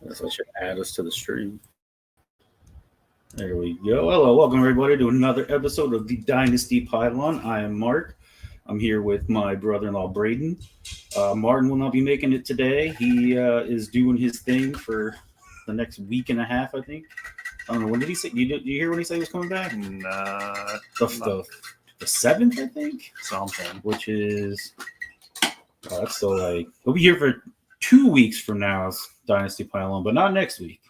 That's what should add us to the stream. There we go. Hello, welcome everybody to another episode of the Dynasty Pylon. I am Mark. I'm here with my brother-in-law Braden. Martin will not be making it today. He is doing his thing for the next week and a half, I think. I don't know. When did he say? Did you hear when he said he was coming back? The 7th, I think. Something. Which is that's still like he'll be here for 2 weeks from now as Dynasty Pylon, but not next week.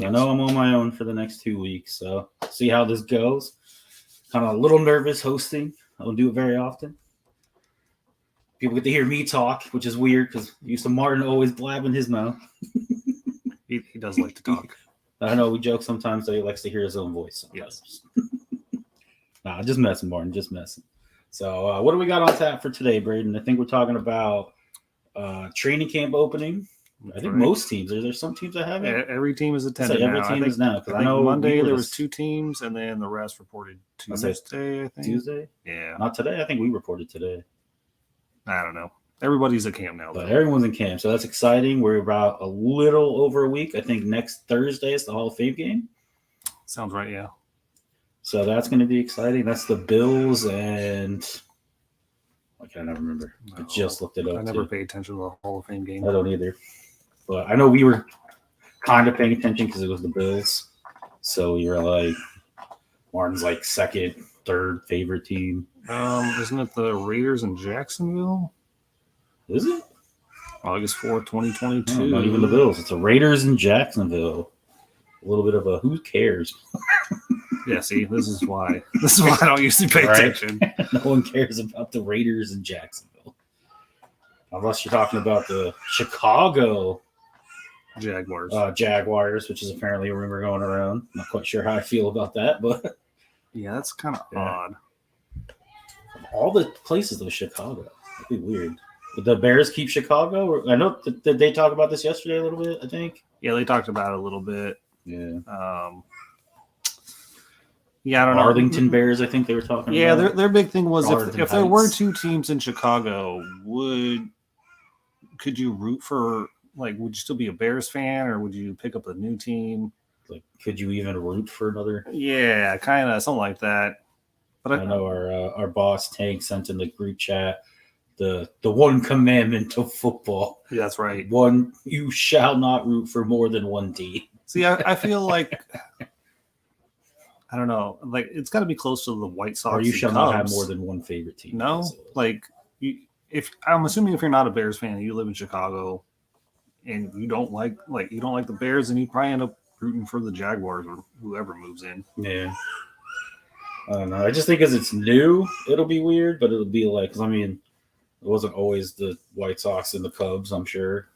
I know I'm on my own for the next 2 weeks, so see how this goes. Kind of a little nervous hosting. I don't do it very often. People get to hear me talk, which is weird because used to Martin always blabbing his mouth. He does like to talk. I know we joke sometimes that he likes to hear his own voice. Yes. Nah, just messing, Martin. Just messing. So what do we got on tap for today, Braden? I think we're talking about training camp opening. I think most teams. There's some teams that haven't. Every team is attended every now. team is now. Because I know Monday there was 2 teams, and then the rest reported Tuesday. I think Tuesday. Yeah. Not today. I think we reported today. I don't know. Everybody's at camp now. But everyone's in camp, so that's exciting. We're about a little over a week. I think next Thursday is the Hall of Fame game. Sounds right. Yeah. So that's going to be exciting. That's the Bills and I can't remember. I just looked it up. I never pay attention to the Hall of Fame game. I don't either. But I know we were kind of paying attention because it was the Bills. So we were like, Martin's like second, third favorite team. Isn't it the Raiders in Jacksonville? Is it? August 4th, 2022. No, not even the Bills. It's the Raiders in Jacksonville. A little bit of a who cares? Yeah, see, this is why I don't usually pay attention. No one cares about the Raiders in Jacksonville. Unless you're talking about the Chicago Jaguars, which is apparently a rumor going around. Not quite sure how I feel about that, but yeah, that's kind of odd. All the places of Chicago. That'd be weird. Did the Bears keep Chicago? I know. Did they talk about this yesterday a little bit? I think. Yeah, they talked about it a little bit. Yeah. Yeah, I don't know. Arlington Bears, I think they were talking about. Yeah, their big thing was if there were Heights. 2 teams in Chicago, could you root for, like, would you still be a Bears fan or would you pick up a new team? Like, could you even root for another? Yeah, kind of, something like that. But I know our boss Tank sent in the group chat the one commandment of football. Yeah, that's right. One, you shall not root for more than one team. See, I feel like I don't know, like it's got to be close to the White Sox. Or you shall not have more than one favorite team. No, like if I'm assuming if you're not a Bears fan and you live in Chicago and you don't like the Bears, then you probably end up rooting for the Jaguars or whoever moves in. Yeah. I don't know. I just think because it's new, it'll be weird, but it'll be like, because I mean, it wasn't always the White Sox and the Cubs, I'm sure.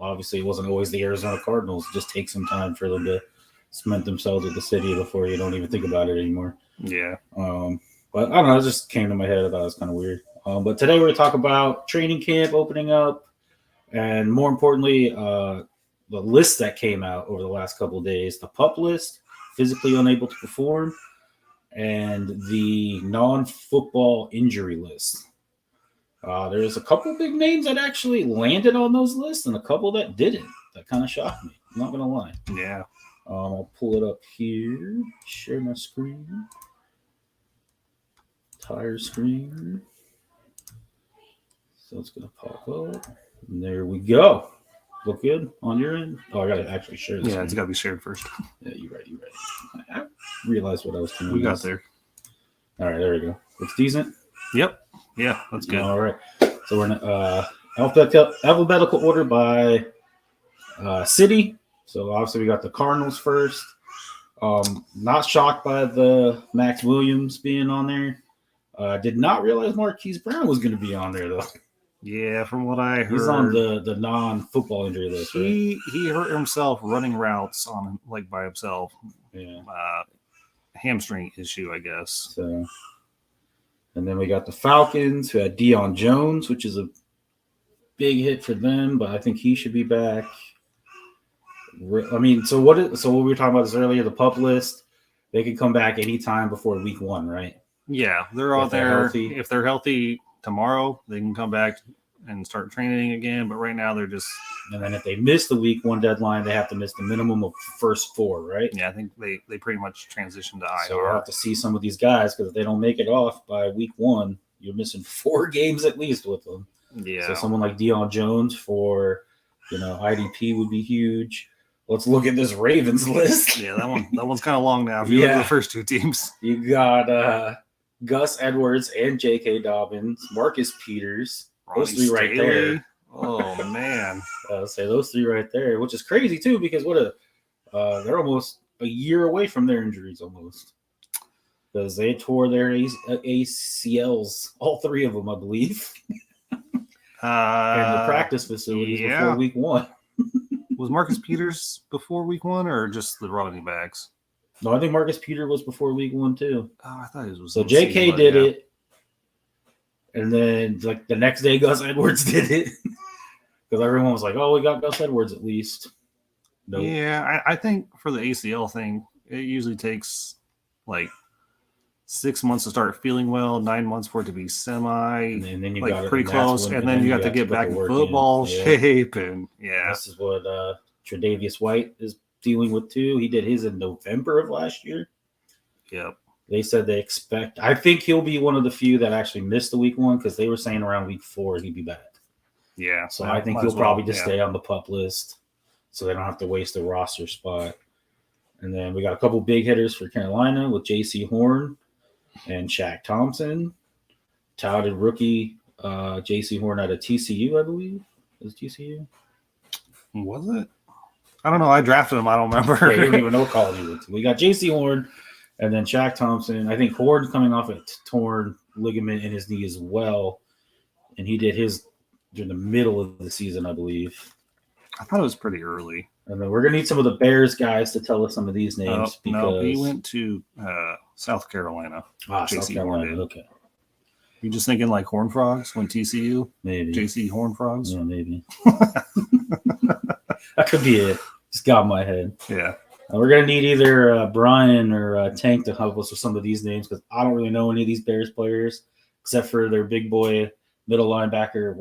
Obviously, it wasn't always the Arizona Cardinals. It just takes some time for them to cement themselves with the city before you don't even think about it anymore. Yeah. But I don't know. It just came to my head. I thought it was kind of weird. But today we're going to talk about training camp opening up and more importantly, the list that came out over the last couple of days, the Pup List, physically unable to perform, and the non-football injury list. There's a couple big names that actually landed on those lists and a couple that didn't. That kind of shocked me. I'm not going to lie. Yeah. I'll pull it up here. Share my screen. Entire screen. So it's going to pop up. And there we go. Look good on your end? Oh, I got to actually share this. Yeah, it's got to be shared first. Yeah, you're right. I realized what I was doing. We got there. All right, there we go. Looks decent. Yep. Yeah, that's good. All right. So we're in alphabetical order by city. So obviously we got the Cardinals first. Not shocked by the Max Williams being on there. Did not realize Marquise Brown was going to be on there though. Yeah, from what I heard, he's on the non-football injury list. Right? He hurt himself running routes on by himself. Yeah, hamstring issue, I guess. So, and then we got the Falcons who had Deion Jones, which is a big hit for them, but I think he should be back. I mean, so what we were talking about this earlier, the Pup List, they can come back anytime before week 1, right? Yeah, they're out there. If they're healthy tomorrow, they can come back and start training again. But right now they're just. And then if they miss the week 1 deadline, they have to miss the minimum of first 4, right? Yeah, I think they pretty much transitioned to IR. So we'll have to see some of these guys because if they don't make it off by week 1, you're missing 4 games at least with them. Yeah. So someone like Deion Jones for, IDP would be huge. Let's look at this Ravens list. Yeah, that one's kind of long now. If you look at the first 2 teams, you got Gus Edwards and J.K. Dobbins, Marcus Peters, those 3 right there. Oh man, I'll say those 3 right there, which is crazy too because they're almost a year away from their injuries almost because they tore their ACLs, all 3 of them, I believe, in the practice facilities before week 1. Was Marcus Peters before week 1 or just the running backs? No, I think Marcus Peters was before week 1 too. Oh, I thought it was. So J.K. did it, and then like the next day, Gus Edwards did it because everyone was like, "Oh, we got Gus Edwards at least." Nope. Yeah, I think for the ACL thing, it usually takes like 6 months to start feeling well, 9 months for it to be semi, and then you like got pretty close, and then you got to get back in football shape, and this is what Tredavius White is dealing with too. He did his in November of last year. Yep. They said they expect. I think he'll be one of the few that actually missed the week 1 because they were saying around week 4 he'd be back. Yeah. So I think he'll probably just stay on the pup list, so they don't have to waste a roster spot. And then we got a couple big hitters for Carolina with J.C. Horn and Shaq Thompson. Touted rookie J.C. Horn out of TCU, I believe. Was it TCU? Was it? I don't know. I drafted him. I don't remember. Yeah, you don't even know what college he went to. We got J.C. Horn and then Shaq Thompson. I think Horn coming off a torn ligament in his knee as well. And he did his during the middle of the season, I believe. I thought it was pretty early. And then we're going to need some of the Bears guys to tell us some of these names. No, he went to South Carolina. South Carolina. Okay. You just thinking like Horned Frogs when TCU? Maybe. JC Horned Frogs? Yeah, maybe. That could be it. Just got in my head. Yeah. We're going to need either Brian or Tank to help us with some of these names because I don't really know any of these Bears players except for their big boy middle linebacker,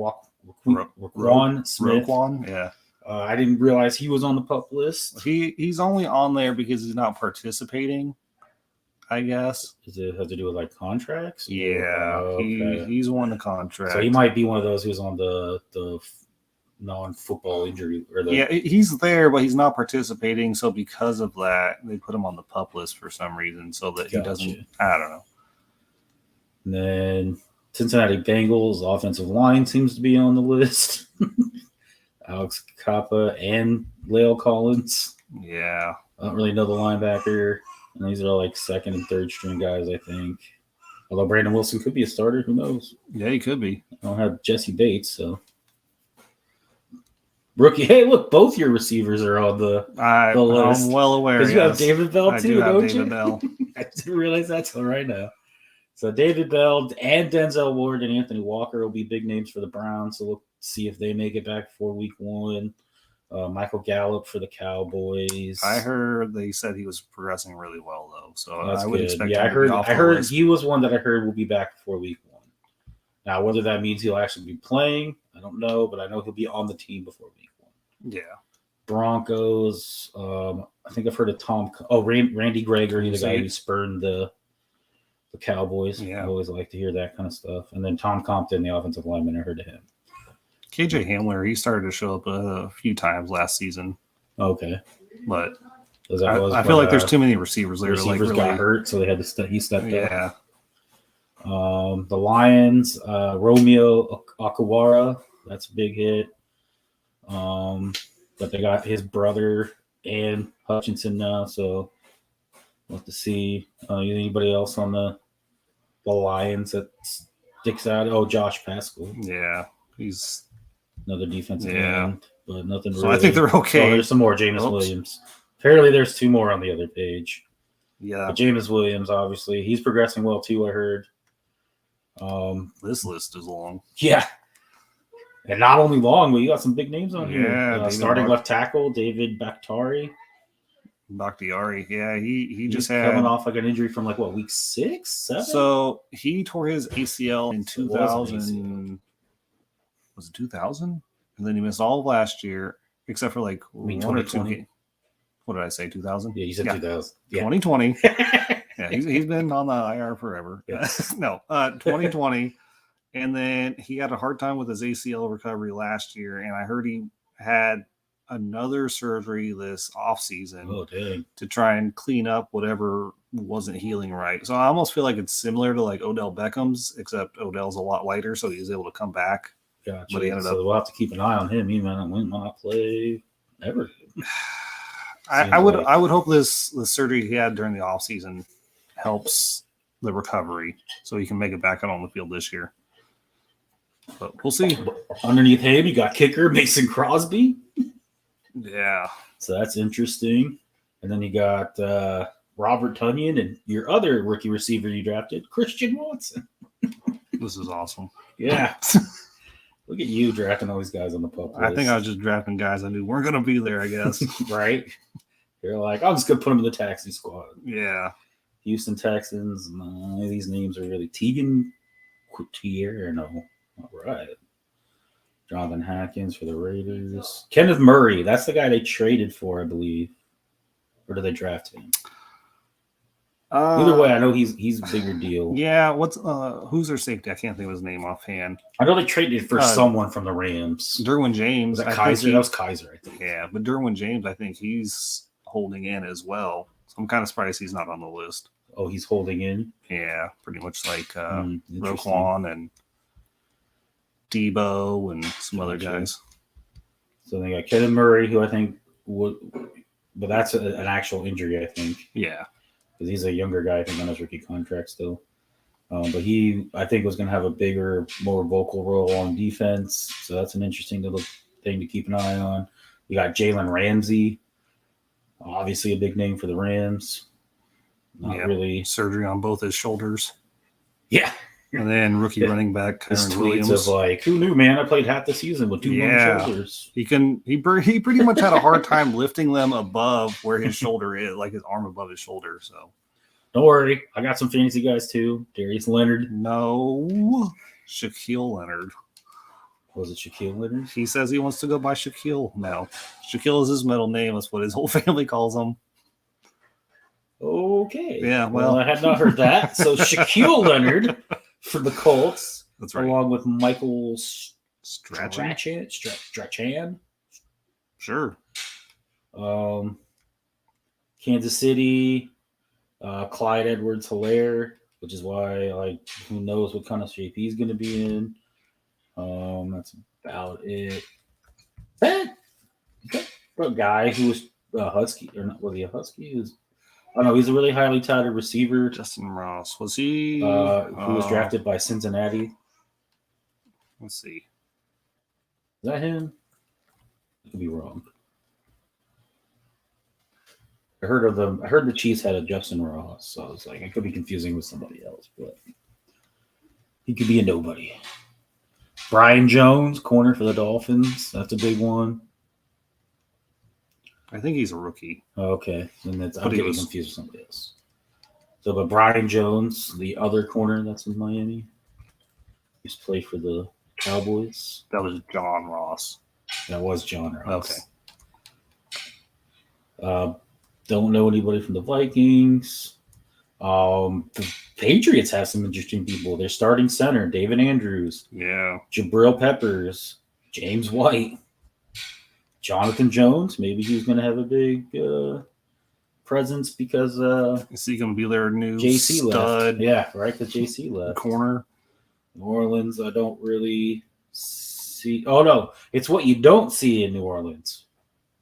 Roquan Smith. Roquan, yeah. I didn't realize he was on the pup list. He's only on there because he's not participating, I guess. Does it have to do with like contracts? Yeah, okay. He's won the contract. So he might be one of those who's on the non-football injury. He's there, but he's not participating. So because of that, they put him on the pup list for some reason so that he doesn't. I don't know. And then Cincinnati Bengals offensive line seems to be on the list. Alex Kappa and Lale Collins. Yeah. I don't really know the linebacker. And these are all like second and third string guys, I think. Although Brandon Wilson could be a starter. Who knows? Yeah, he could be. I don't have Jesse Bates, so. Rookie. Hey, look, both your receivers are on the list. I'm well aware. Because you have David Bell too, don't you? Bell. I didn't realize that till right now. So David Bell and Denzel Ward and Anthony Walker will be big names for the Browns. So we'll see if they make it back for week 1. Michael Gallup for the Cowboys. I heard they said he was progressing really well though, so that's I would good. expect. Yeah, I heard he was one that I heard will be back before week 1. Now, whether that means he'll actually be playing, I don't know, but I know he'll be on the team before week 1. Yeah. Broncos. I think I've heard of Randy Gregory, the guy who spurned the Cowboys. Yeah. I always like to hear that kind of stuff. And then Tom Compton, the offensive lineman, I heard of him. KJ Hamler, he started to show up a few times last season. Okay. But I feel like there's too many receivers there. Receivers got hurt, so they had to he stepped up. Yeah. The Lions, Romeo Akawara, that's a big hit. But they got his brother and Hutchinson now, so we'll have to see. Anybody else on the Lions that sticks out? Oh, Josh Pascal. Yeah, he's another defensive end, but nothing. So I think they're okay. Oh, there's some more. Jameis Williams. Apparently, there's 2 more on the other page. Yeah, but Jameis Williams, obviously, he's progressing well too. I heard. This list is long. Yeah. And not only long, but you got some big names on here. Yeah, starting left tackle, David Bakhtiari. Yeah, he just had coming off like an injury from week 6, 7? So he tore his ACL in 2000. was it 2000? And then he missed all of last year, except for like mean one or 2020? two. What did I say? 2000? Yeah, you said 2000. Yeah. 2020. Yeah, he's been on the IR forever. Yes. No, 2020. And then he had a hard time with his ACL recovery last year. And I heard he had another surgery this offseason Oh, dang. to try and clean up whatever wasn't healing right. So I almost feel like it's similar to like Odell Beckham's, except Odell's a lot lighter, so he was able to come back. Gotcha. But he ended so up. we'll have to keep an eye on him. He might not play ever. I would hope this the surgery he had during the offseason helps the recovery so he can make it back out on the field this year. But we'll see. Underneath him, you got kicker Mason Crosby. Yeah. So that's interesting. And then you got Robert Tonyan and your other rookie receiver you drafted, Christian Watson. This is awesome. Yeah. Look at you drafting all these guys on the Pup List. I think I was just drafting guys I knew weren't going to be there, I guess. Right? You're like, I'm just going to put them in the taxi squad. Yeah. Houston Texans. None of these names are really Tegan Coutier. No, not right. Jonathan Hankins for the Raiders. Kenneth Murray. That's the guy they traded for, I believe. Or did they draft him? Either way, I know he's a bigger deal. Yeah. Who's their safety? I can't think of his name offhand. I know they traded for someone from the Rams. Derwin James. Was that Kaiser? That was Kaiser, I think. Yeah, but Derwin James, I think he's holding in as well. So I'm kind of surprised he's not on the list. Oh, he's holding in? Yeah, pretty much like Roquan and Debo and some other guys. So they got Kenneth Murray, who I think would, but that's an actual injury, I think. Yeah. Because he's a younger guy, I think, on his rookie contract still. But he, I think, was going to have a bigger, more vocal role on defense. So that's an interesting little thing to keep an eye on. We got Jalen Ramsey, obviously a big name for the Rams. Not really. Surgery on both his shoulders. Yeah. And then rookie running back His Trent tweets Williams. of like, who knew, man? I played half the season with two long shoulders. He pretty much had a hard time lifting them above where his shoulder is, like his arm above his shoulder. So don't worry, I got some fantasy guys too. Darius Leonard. No, Shaquille Leonard. Was it Shaquille Leonard? He says he wants to go by Shaquille now. Shaquille is his middle name. That's what his whole family calls him. Okay. Yeah, well I had not heard that. So Shaquille Leonard for the Colts. That's right. Along with Michael Strachan. Strachan. Sure. Kansas City, Clyde Edwards-Helaire, which is why, who knows what kind of shape he's going to be in. That's about it. A guy who was a Husky, or not, was he a Husky? Oh, no, he's a really highly touted receiver. Justin Ross. Was he? Who was drafted by Cincinnati. Let's see. Is that him? I could be wrong. I heard the Chiefs had a Justin Ross, so I was like, I could be confusing with somebody else, but he could be a nobody. Brian Jones, corner for the Dolphins. That's a big one. I think he's a rookie. Okay, then I'm getting confused with somebody else. So, but Brian Jones, the other corner that's in Miami, used to play for the Cowboys. That was John Ross. That was John Ross. Okay. Don't know anybody from the Vikings. The Patriots have some interesting people. Their starting center, David Andrews. Yeah. Jabril Peppers. James White. Jonathan Jones. Maybe he's going to have a big presence because is he going to be their new JC stud? left. Yeah, right, because JC left. Corner. New Orleans, I don't really see. Oh, no. It's what you don't see in New Orleans.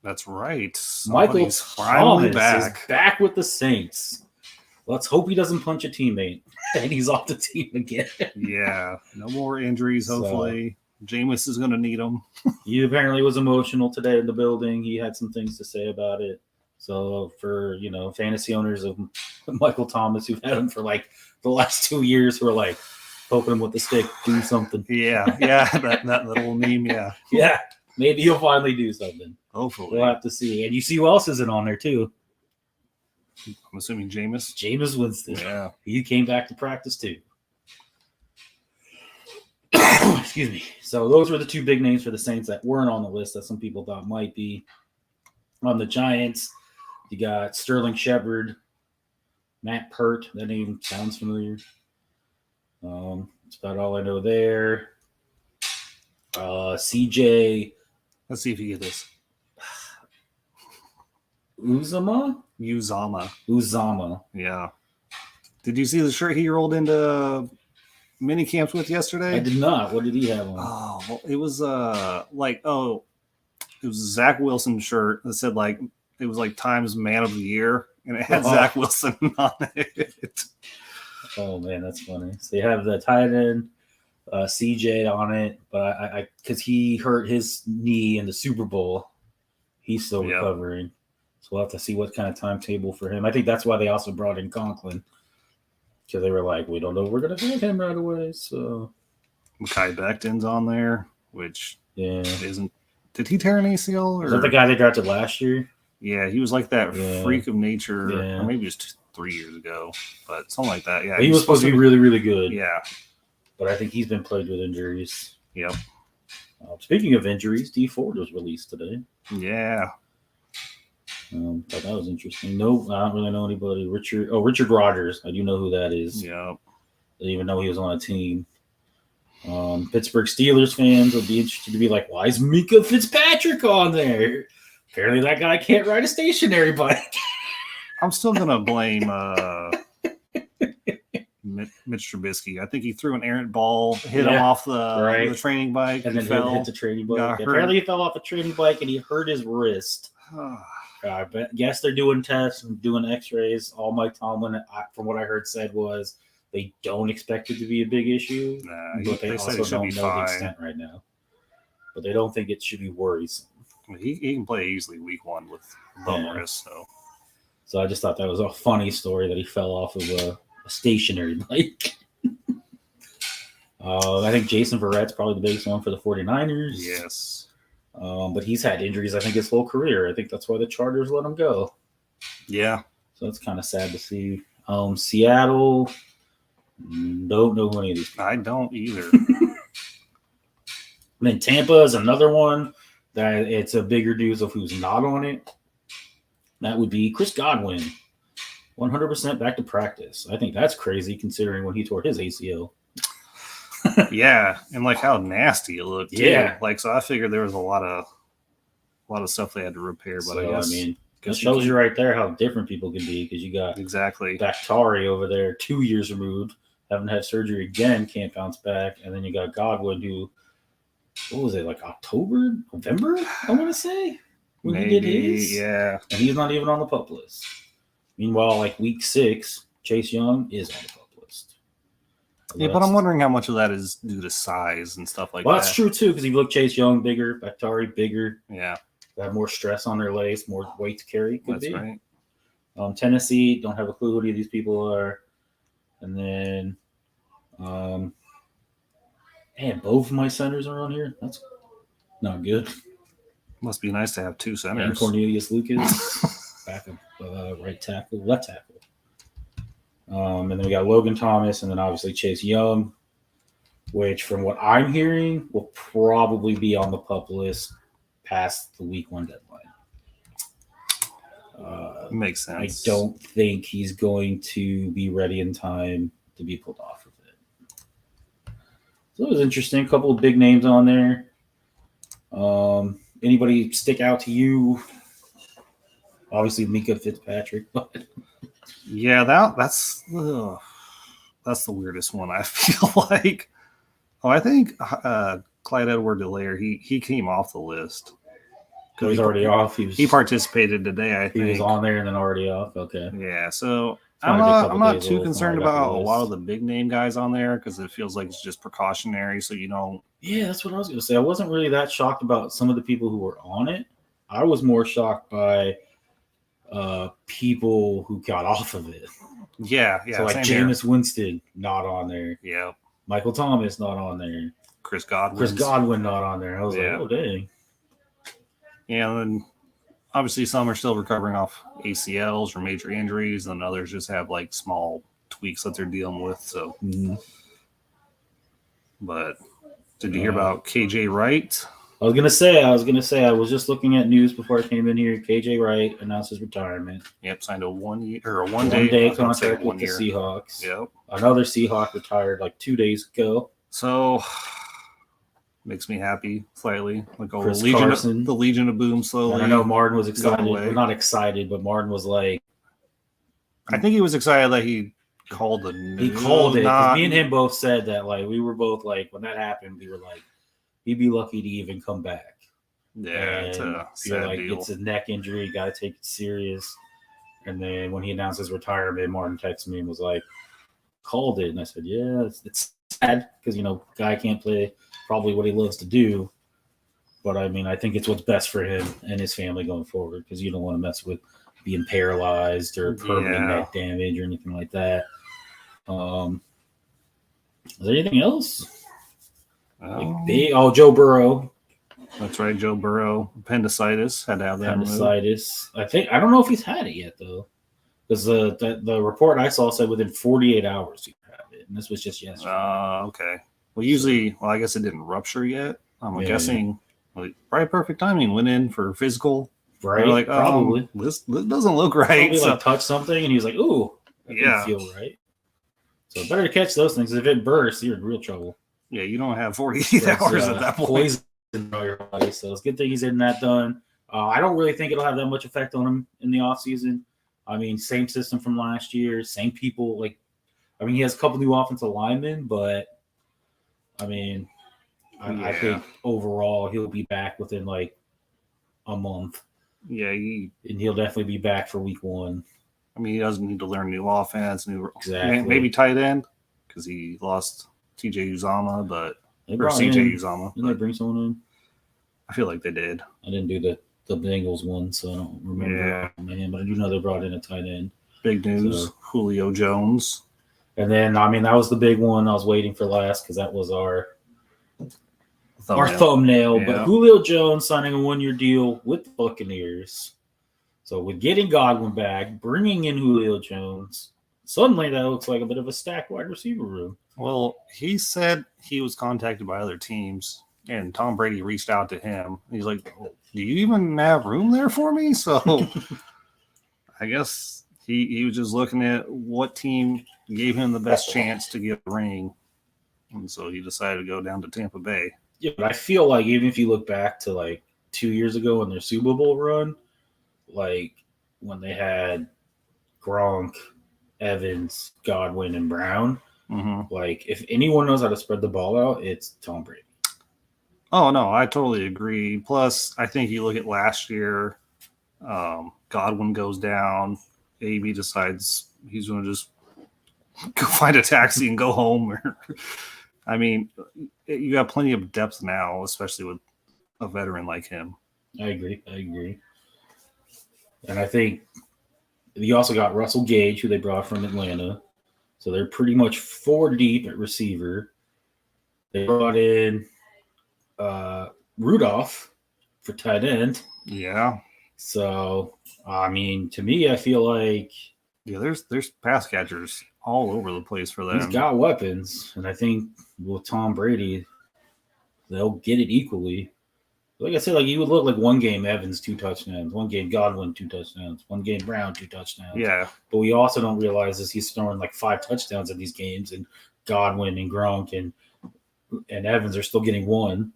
That's right. Michael finally Thomas is back with the Saints. Let's hope he doesn't punch a teammate and he's off the team again. Yeah. No more injuries, hopefully. Jameis is going to need them. He apparently was emotional today in the building. He had some things to say about it. So for, fantasy owners of Michael Thomas who've had him for the last 2 years who are poking him with the stick, do something. Yeah. That little meme, yeah. Yeah. Maybe he'll finally do something. Hopefully. We'll have to see. And you see who else isn't on there too. I'm assuming Jameis. Jameis Winston. Yeah. He came back to practice too. Excuse me. So those were the two big names for the Saints that weren't on the list that some people thought might be. On the Giants, you got Sterling Shepard, Matt Pert. That name sounds familiar. That's about all I know there. CJ. Let's see if you get this. Uzama. Yeah. Did you see the shirt he rolled into mini camps with yesterday? I did not. What did he have on? Oh, well, it was it was a Zach Wilson shirt that said it was Times Man of the Year, and it had Zach Wilson on it. Oh man, that's funny. So you have the tight end CJ on it, but I because he hurt his knee in the Super Bowl, he's still recovering. So we'll have to see what kind of timetable for him. I think that's why they also brought in Conklin, because they were like, we don't know if we're going to have him right away. So Mekhi Becton's on there, which isn't. Did he tear an ACL? Or? Is that the guy they drafted last year? Yeah, he was like that freak of nature, or maybe it was 3 years ago, but something like that. Yeah, he was supposed to be really, really good. Yeah, but I think he's been plagued with injuries. Yep. Speaking of injuries, D Ford was released today. Yeah. Thought that was interesting. No, I don't really know anybody. Richard Rodgers. I do know who that is. Yeah. Didn't even know he was on a team. Pittsburgh Steelers fans will be interested to be like, why is Mika Fitzpatrick on there? Apparently that guy can't ride a stationary bike. I'm still going to blame Mitch Trubisky. I think he threw an errant ball, hit him off the training bike. And then hit the training bike. Apparently he fell off a training bike and he hurt his wrist. I guess they're doing tests and doing x-rays. All Mike Tomlin, from what I heard, said was they don't expect it to be a big issue. But they also don't know the extent right now. But they don't think it should be worrisome. He can play easily week 1 with bum wrist. So I just thought that was a funny story that he fell off of a stationary bike. I think Jason Verrett's probably the biggest one for the 49ers. Yes. But he's had injuries, I think, his whole career. I think that's why the Chargers let him go. Yeah. So it's kind of sad to see. Seattle, don't know who any of these people. I don't either. Then Tampa is another one that it's a bigger news of who's not on it. That would be Chris Godwin. 100% back to practice. I think that's crazy considering when he tore his ACL. Yeah, and how nasty it looked. Yeah, too. So I figured there was a lot of stuff they had to repair. But I guess that shows you right there how different people can be, because you got Bakhtiari over there 2 years removed, haven't had surgery again, can't bounce back, and then you got Godwin who, what was it, October, November? I want to say when he did his. Yeah, and he's not even on the pup list. Meanwhile, week 6, Chase Young is on the pup list. Yeah, but I'm wondering how much of that is due to size and stuff like that. Well, that's true, too, because if you look Chase Young, bigger, Bakhtiari, bigger. Yeah. They have more stress on their legs, more weight to carry. That's right. Tennessee, don't have a clue who any of these people are. And then, both of my centers are on here. That's not good. Must be nice to have 2 centers. And Cornelius Lucas, back of right tackle, left tackle. And then we got Logan Thomas, and then obviously Chase Young, which from what I'm hearing will probably be on the pup list past the week 1 deadline. Makes sense. I don't think he's going to be ready in time to be pulled off of it. So it was interesting. A couple of big names on there. Anybody stick out to you? Obviously, Mika Fitzpatrick, but yeah, that's the weirdest one. I feel like. Oh, I think Clyde Edward-Helaire, he came off the list. So he's already off. He participated today, I think. He was on there and then already off. Okay. Yeah, so I'm not too concerned about a lot of the big name guys on there because it feels like it's just precautionary. So Yeah, that's what I was going to say. I wasn't really that shocked about some of the people who were on it. I was more shocked by people who got off of it. Yeah. So Jameis Winston not on there. Yeah. Michael Thomas not on there. Chris Godwin not on there. I was like, oh dang. Yeah, and then obviously some are still recovering off ACLs or major injuries, and others just have small tweaks that they're dealing with. So, but Did you hear about KJ Wright? I was gonna say I was just looking at news before I came in here. KJ Wright announced his retirement. Yep, signed a one day contract with the Seahawks. Yep. Another Seahawk retired like 2 days ago. So makes me happy slightly. Like the Legion of Boom slowly. And I know Martin was excited. Well, not excited, but Martin was like, I think he was excited that he called the news. He called it. Me and him both said that, like, we were both like, when that happened, we were like, he'd be lucky to even come back. Yeah, it's a sad deal. It's a neck injury. Got to take it serious. And then when he announced his retirement, Martin texted me and was like, called it. And I said, yeah, it's sad because, guy can't play probably what he loves to do. But, I mean, I think it's what's best for him and his family going forward because you don't want to mess with being paralyzed or permanent neck damage or anything like that. Is there anything else? Joe Burrow. That's right, Joe Burrow. Appendicitis. Had to have that appendicitis. Removed. I don't know if he's had it yet, though. Because the report I saw said within 48 hours he could have it. And this was just yesterday. Okay. Well, I guess it didn't rupture yet. I'm guessing probably perfect timing. Went in for physical. Right. Like, probably. This doesn't look right. Probably touched something and he was like, ooh, that didn't feel right. So better to catch those things. If it bursts, you're in real trouble. Yeah, you don't have 48 hours at that point. Poison in your body. So it's a good thing he's getting that done. I don't really think it'll have that much effect on him in the offseason. I mean, same system from last year, same people. He has a couple new offensive linemen, but I mean, I think overall he'll be back within like a month. Yeah, and he'll definitely be back for week 1. I mean, he doesn't need to learn new offense, exactly. Maybe tight end because he lost TJ Uzama, CJ Uzama. Didn't they bring someone in? I feel like they did. I didn't do the Bengals one, so I don't remember. Yeah. But I do know they brought in a tight end. Big news, Julio Jones. And then, that was the big one I was waiting for last because that was our thumbnail. Yeah. But Julio Jones signing a 1-year deal with the Buccaneers. So with getting Godwin back, bringing in Julio Jones, suddenly that looks like a bit of a stacked wide receiver room. Well, he said he was contacted by other teams, and Tom Brady reached out to him. He's like, do you even have room there for me? So I guess he was just looking at what team gave him the best chance to get a ring. And so he decided to go down to Tampa Bay. Yeah, but I feel like even if you look back to like 2 years ago in their Super Bowl run, like when they had Gronk, Evans, Godwin, and Brown, like if anyone knows how to spread the ball out, it's Tom Brady. Oh, no, I totally agree. Plus, I think you look at last year, Godwin goes down. AB decides he's going to just go find a taxi and go home. I mean, you got plenty of depth now, especially with a veteran like him. I agree. And I think you also got Russell Gage, who they brought from Atlanta. So they're pretty much 4 deep at receiver. They brought in Rudolph for tight end. Yeah. So, I mean, to me, I feel like there's pass catchers all over the place for them. He's got weapons, and I think with Tom Brady, they'll get it equally. Like I said, like you would look like one game Evans 2 touchdowns, one game Godwin 2 touchdowns, one game Brown 2 touchdowns. Yeah. But we also don't realize is he's throwing like 5 touchdowns in these games, and Godwin and Gronk and Evans are still getting 1.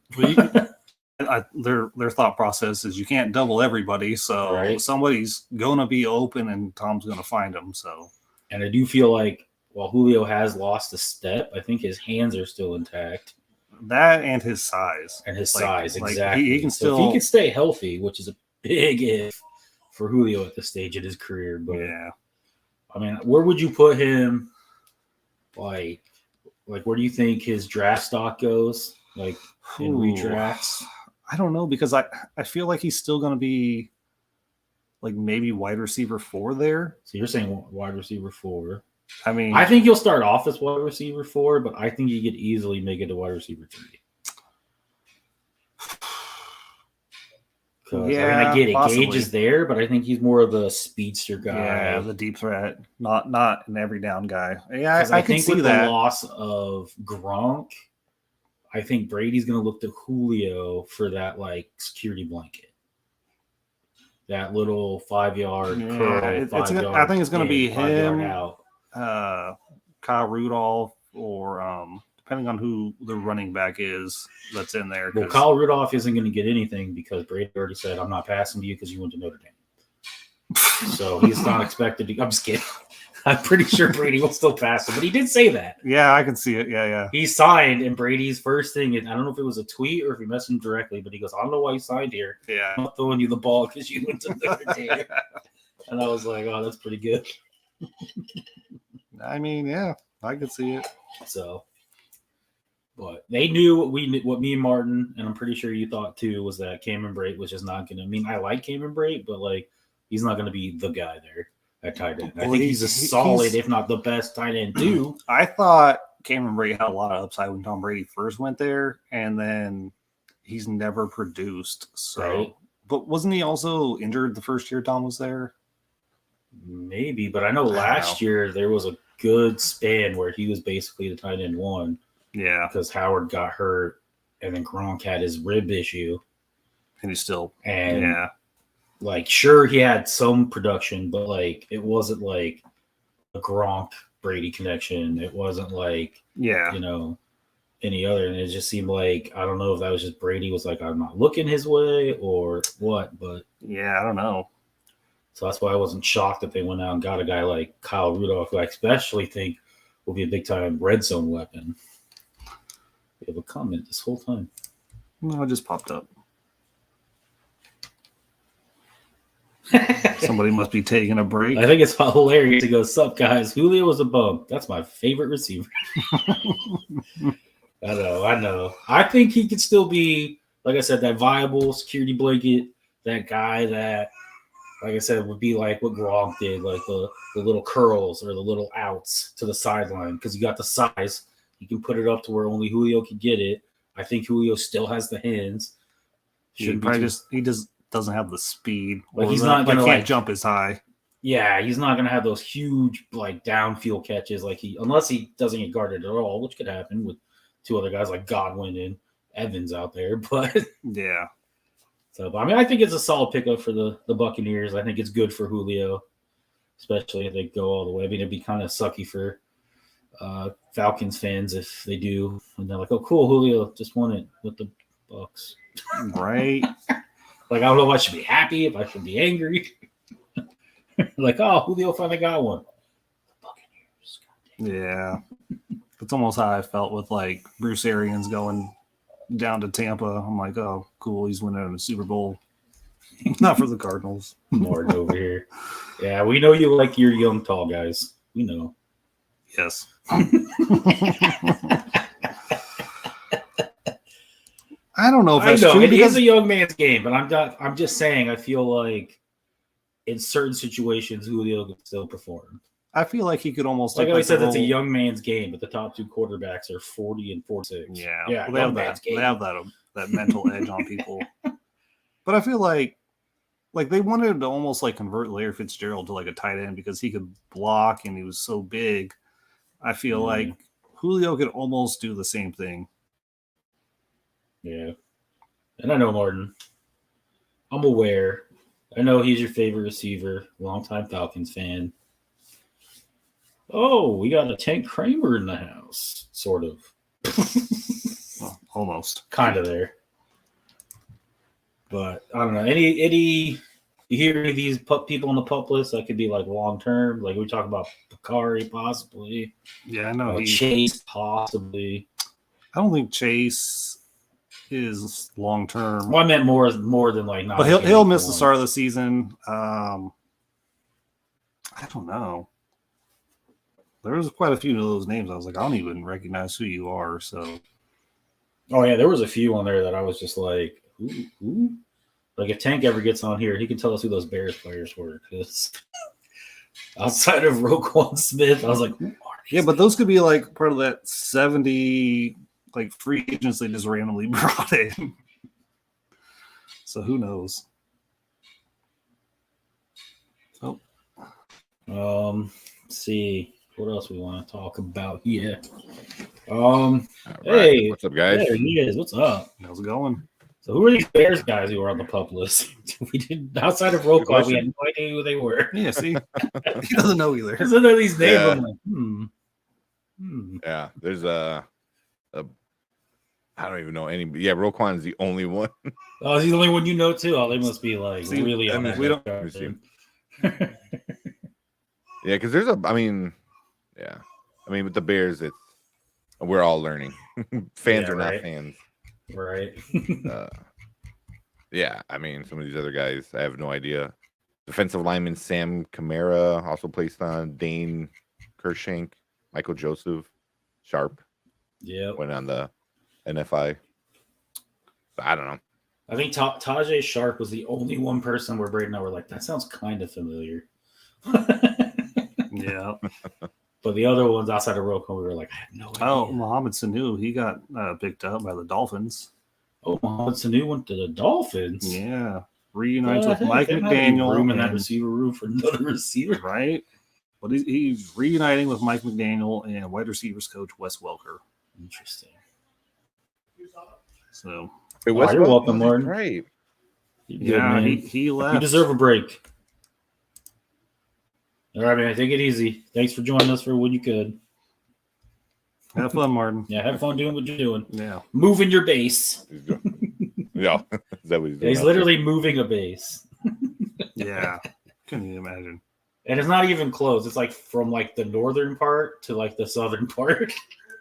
Their thought process is you can't double everybody, so somebody's gonna be open and Tom's gonna find them. So, and I do feel like while Julio has lost a step, I think his hands are still intact. That and his size. Exactly. He can still. So if he can stay healthy, which is a big if for Julio at this stage of his career. But I mean, where would you put him? Like where do you think his draft stock goes? Like in redrafts? I don't know because I feel like he's still going to be like maybe wide receiver 4 there. So you're saying wide receiver 4? I mean, I think you'll start off as wide receiver 4, but I think you could easily make it to wide receiver 3. Yeah, I mean, I get it. Possibly. Gage is there, but I think he's more of the speedster guy. Yeah, the deep threat, not an every down guy. Yeah, I can think see with that. The loss of Gronk, I think Brady's going to look to Julio for that like security blanket. That little 5-yard curl, 5 yard. I think it's going to be 5 yard him, out. Kyle Rudolph, or depending on who the running back is that's in there. Well, Kyle Rudolph isn't going to get anything because Brady already said, "I'm not passing to you because you went to Notre Dame." So he's not expected to. I'm just kidding. I'm pretty sure Brady will still pass him, but he did say that. Yeah, I can see it. Yeah. He signed, and Brady's first thing, and I don't know if it was a tweet or if he messaged him directly, but he goes, "I don't know why you signed here. Yeah, I'm not throwing you the ball because you went to Notre Dame." And I was like, "Oh, that's pretty good." I mean, yeah, I could see it. So, but they knew what me and Martin, and I'm pretty sure you thought too, was that Cameron Brate was just not going to. I mean, I like Cameron Brate, but like he's not going to be the guy there at tight end. I think he's a solid, if not the best tight end too. I thought Cameron Brate had a lot of upside when Tom Brady first went there, and then he's never produced. So, right. But wasn't he also injured the first year Tom was there? Maybe, but I know last year there was a good span where he was basically the tight end one. Yeah, because Howard got hurt, and then Gronk had his rib issue, and he's still like sure he had some production, but like it wasn't like a Gronk Brady connection. It wasn't like any other, and it just seemed like I don't know if that was just Brady was like I'm not looking his way or what, but I don't know. So that's why I wasn't shocked that they went out and got a guy like Kyle Rudolph, who I especially think will be a big time red zone weapon. We have a comment this whole time. No, it just popped up. Somebody must be taking a break. I think it's hilarious. He goes, "Sup, guys? Julio was a bum. That's my favorite receiver." I know. I think he could still be, like I said, that viable security blanket, that guy that, like I said, would be like what Gronk did, like the little curls or the little outs to the sideline because you got the size. You can put it up to where only Julio can get it. I think Julio still has the hands. He just doesn't have the speed. Like he's not gonna can't jump as high. Yeah, he's not gonna have those huge like downfield catches unless he doesn't get guarded at all, which could happen with two other guys like Godwin and Evans out there. But yeah. So I mean I think it's a solid pickup for the Buccaneers. I think it's good for Julio, especially if they go all the way. I mean it'd be kind of sucky for Falcons fans if they do, and they're like, "Oh, cool, Julio just won it with the Bucs." Right? Like, I don't know if I should be happy, if I should be angry. Like, oh, Julio finally got one. Buccaneers. Yeah, it's almost how I felt with like Bruce Arians going down to Tampa. I'm like, oh, cool, he's winning a Super Bowl. Not for the Cardinals. Martin over here. Yeah, we know you like your young tall guys. We know. Yes. I don't know if that's true. It is a young man's game, but I'm just saying I feel like in certain situations Julio can still perform. I feel like he could almost like I said, it's a young man's game, but the top two quarterbacks are 40 and 46. Yeah. Well, they have that mental edge on people. But I feel like they wanted to almost like convert Larry Fitzgerald to like a tight end because he could block and he was so big. I feel like Julio could almost do the same thing. Yeah. And I know Martin. I'm aware. I know he's your favorite receiver, longtime Falcons fan. Oh, we got a Tank Kramer in the house, sort of. Well, almost. Kind of there. But I don't know. Any you hear any of these people on the pup list that could be like long term? Like we talk about Bakari possibly. Yeah, I know. Chase possibly. I don't think Chase is long term. Well, I meant more than like not. But he'll miss the start of the season. I don't know. There was quite a few of those names. I was like, I don't even recognize who you are. So. Oh yeah, there was a few on there that I was just like, who? Like if Tank ever gets on here, he can tell us who those Bears players were. Because outside of Roquan Smith, I was like, who are these? Yeah, but those could be like part of that 70 like free agents they just randomly brought in. So who knows? Oh. Let's see what else we want to talk about here. All Hey, right. What's up, guys? there he is. What's up? How's it going? So who are these Bears guys who were on the pup list? We didn't outside of roll call. We had no idea who they were. Yeah, see, he doesn't know either. Because of these names, Yeah. I'm like, Yeah, there's a I don't even know any. Yeah, Roquan is the only one. Oh, is he the only one you know too? Oh, they must be like See, really I on mean, that. we don't- card, let me then. Yeah, because there's a. I mean, yeah. I mean, with the Bears, we're all learning. Fans Yeah, are right. not fans. Right. Yeah, I mean, some of these other guys, I have no idea. Defensive lineman Sam Kamara also placed on. Dane Kershank, Michael Joseph, Sharp Yeah. went on the NFI. I don't know. I think Tajay Sharp was the only one person where Brady and I were like, that sounds kind of familiar. Yeah. But the other ones outside of Roko, we were like, I have no idea. Oh, Mohamed Sanu, he got picked up by the Dolphins. Oh, Mohamed Sanu went to the Dolphins. Yeah. Reunites with Heck, Mike they might be McDaniel. room in that and- receiver room for another receiver. Right. But he's reuniting with Mike McDaniel and wide receivers coach Wes Welker. Interesting. So, It Oh, you're welcome, Martin. Right. You good, yeah, man. he left. You deserve a break. All right, man. Take it easy. Thanks for joining us for when you could. Have fun, Martin. Yeah, have fun doing what you're doing. Yeah. Moving your base. Yeah, is that what he's doing? He's literally moving a base. Yeah. Couldn't you imagine? And it's not even close. It's like from like the northern part to like the southern part.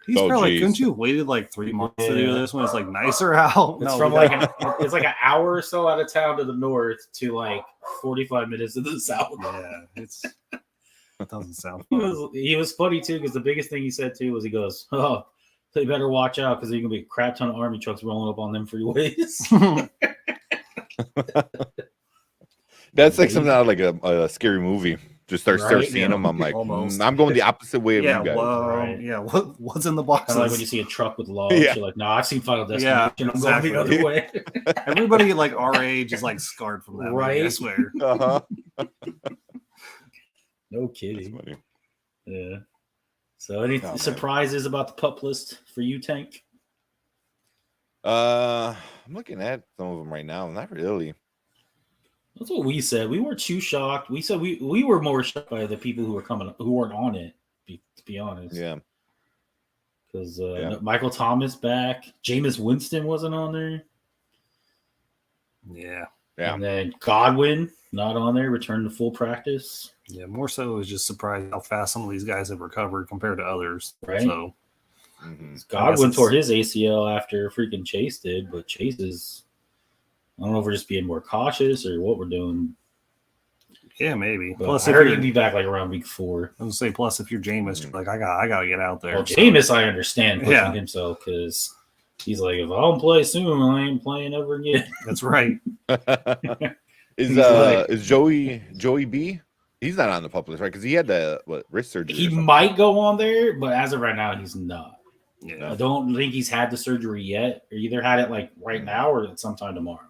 He's Oh, probably like, geez. couldn't you have waited like 3 months to do Yeah. this when it's like nicer out? It's No, from we like got- it's like an hour or so out of town to the north to like 45 minutes to the south. yeah, it doesn't sound He fun. was funny too because the biggest thing he said too was he goes, "Oh, so you better watch out because there's gonna be a crap ton of army trucks rolling up on them freeways." That's like something out of like a scary movie. Just start Right, seeing yeah. them. I'm like, Almost. I'm going the opposite way of yeah, you guys. well, right. yeah. What's in the boxes? Kind of like when you see a truck with logs, Yeah. you're like, "No, I've seen Final Yeah, Destination. I'm exactly. going the other way." Everybody like our age is like scarred from that. Right. Movie, I swear. Uh-huh. No That's kidding. funny. Yeah. So, any Oh, man. surprises about the pup list for you, Tank? I'm looking at some of them right now. Not really. That's what we said. We weren't too shocked. We said we were more shocked by the people who weren't on it. To be honest, Yeah. Because Yeah. Michael Thomas back, Jameis Winston wasn't on there, Yeah. Yeah. and then Godwin not on there. Returned to full practice. Yeah. More so, it was just surprised how fast some of these guys have recovered compared to others. Right. So, Mhm. Godwin it's- tore his ACL after freaking Chase did, but Chase is. I don't know if we're just being more cautious or what we're doing. yeah, maybe. But Plus, I if heard you're, he'd be back like around week 4. I was gonna say, plus if you're Jameis, you're like I gotta get out there. Well, So- Jameis, I understand pushing Yeah. himself because he's like, if I don't play soon, I ain't playing ever again. That's right. Is He's like- is Joey B? He's not on the pup list, right? Because he had the wrist surgery. He or something. might go on there, but as of right now, he's not. Yeah. I don't think he's had the surgery yet, or either had it like right now or sometime tomorrow.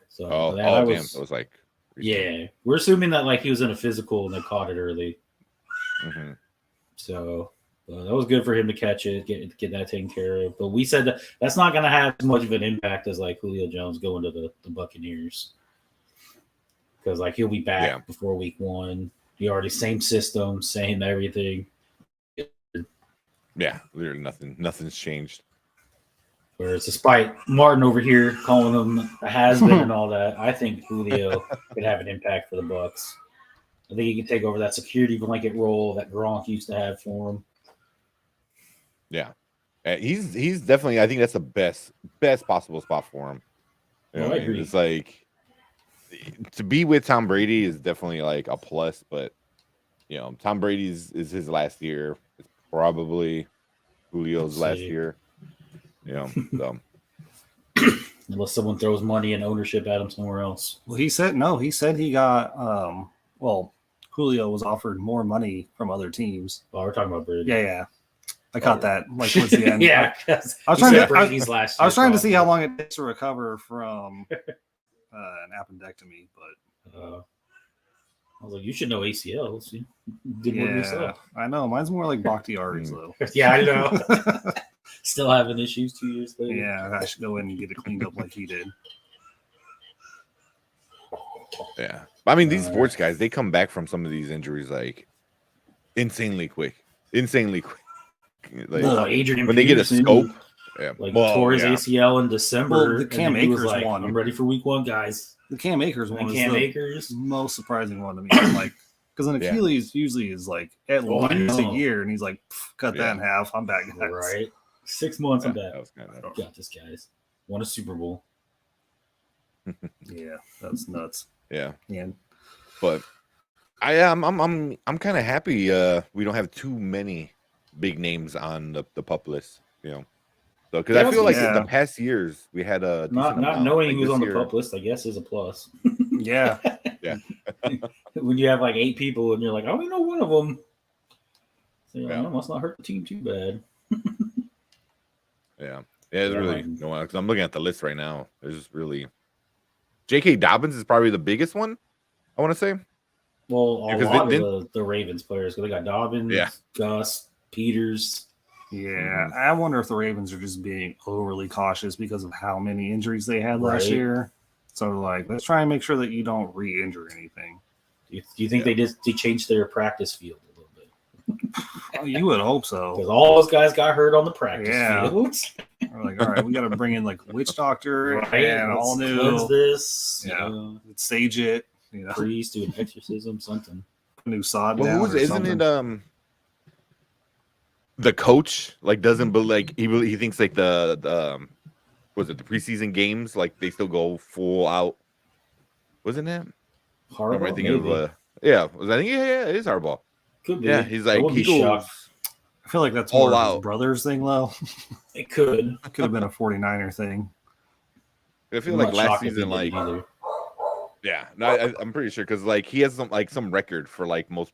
So Oh, that damn! was, That was like. yeah. We're assuming that like he was in a physical and they caught it early. Mhm. So that was good for him to catch it, get that taken care of. But we said that that's not going to have as much of an impact as like Julio Jones going to the Buccaneers, because like he'll be back Yeah. before week 1. He already same system, same everything. Yeah, literally nothing's changed. Whereas despite Martin over here calling him a has-been and all that, I think Julio could have an impact for the Bucs. I think he can take over that security blanket role that Gronk used to have for him. Yeah, he's definitely. I think that's the best possible spot for him. You know No, what I mean? agree. It's like to be with Tom Brady is definitely like a plus, but Tom Brady's is his last year. It's probably Julio's Let's last see. year. So Unless someone throws money and ownership at him somewhere else. Well, he said he got Julio was offered more money from other teams. Oh, we're talking about Brady. Yeah. I caught that like towards the end. Yeah. I was trying to- Brady's last I was year, trying to see how probably. long it takes to recover from an appendectomy, but I was like, you should know ACLs. You did one yourself. I know. Mine's more like Bakhtiari's, though. Yeah, I know. Still having issues 2 years later. Yeah, I should go in and get it cleaned up like he did. Yeah. I mean, these sports guys, they come back from some of these injuries like insanely quick. Like, Adrian when they get a scope. Yeah. Like tore his ACL in December. Well, the Cam Akers like, one. I'm ready for week 1, guys. The Cam Akers one is the most surprising one to me. Like, because an Achilles usually is like at least a year, and he's like, cut that in half. I'm back. Right. 6 months, I'm back. That got this, guys. Won a Super Bowl. Yeah, that's nuts. Yeah. And but I'm kind of happy we don't have too many big names on the pup list, you know. So because I feel like in the past years we had a not knowing who's on the pup list, I guess, is a plus. Yeah. When you have like 8 people and you're like, I only know one of them, so you're like, oh, must not hurt the team too bad. Yeah, it's really no one because I'm looking at the list right now. There's really J.K. Dobbins is probably the biggest one, I want to say. Well, a lot of the Ravens players, because they got Dobbins, Gus, Peters. Yeah, I wonder if the Ravens are just being overly cautious because of how many injuries they had last year. So, like, let's try and make sure that you don't re-injure anything. Do you think they changed their practice field a little bit? Oh, you would hope so. Because all those guys got hurt on the practice field. We're like, all right, we got to bring in like witch doctor and all new. Cleanse this. Let's sage it. You know, priest do an exorcism, something. New sod. Well, isn't it? The coach like doesn't, but like he thinks like the was it the preseason games like they still go full out? Wasn't that? Harbaugh, I think it is Harbaugh. Could be. Yeah, he's like he goes. Shocked. I feel like that's all more out. Of his brother's thing, though. It could. It could have been a 49er thing. I feel like last season, like I'm pretty sure because like he has some record for like most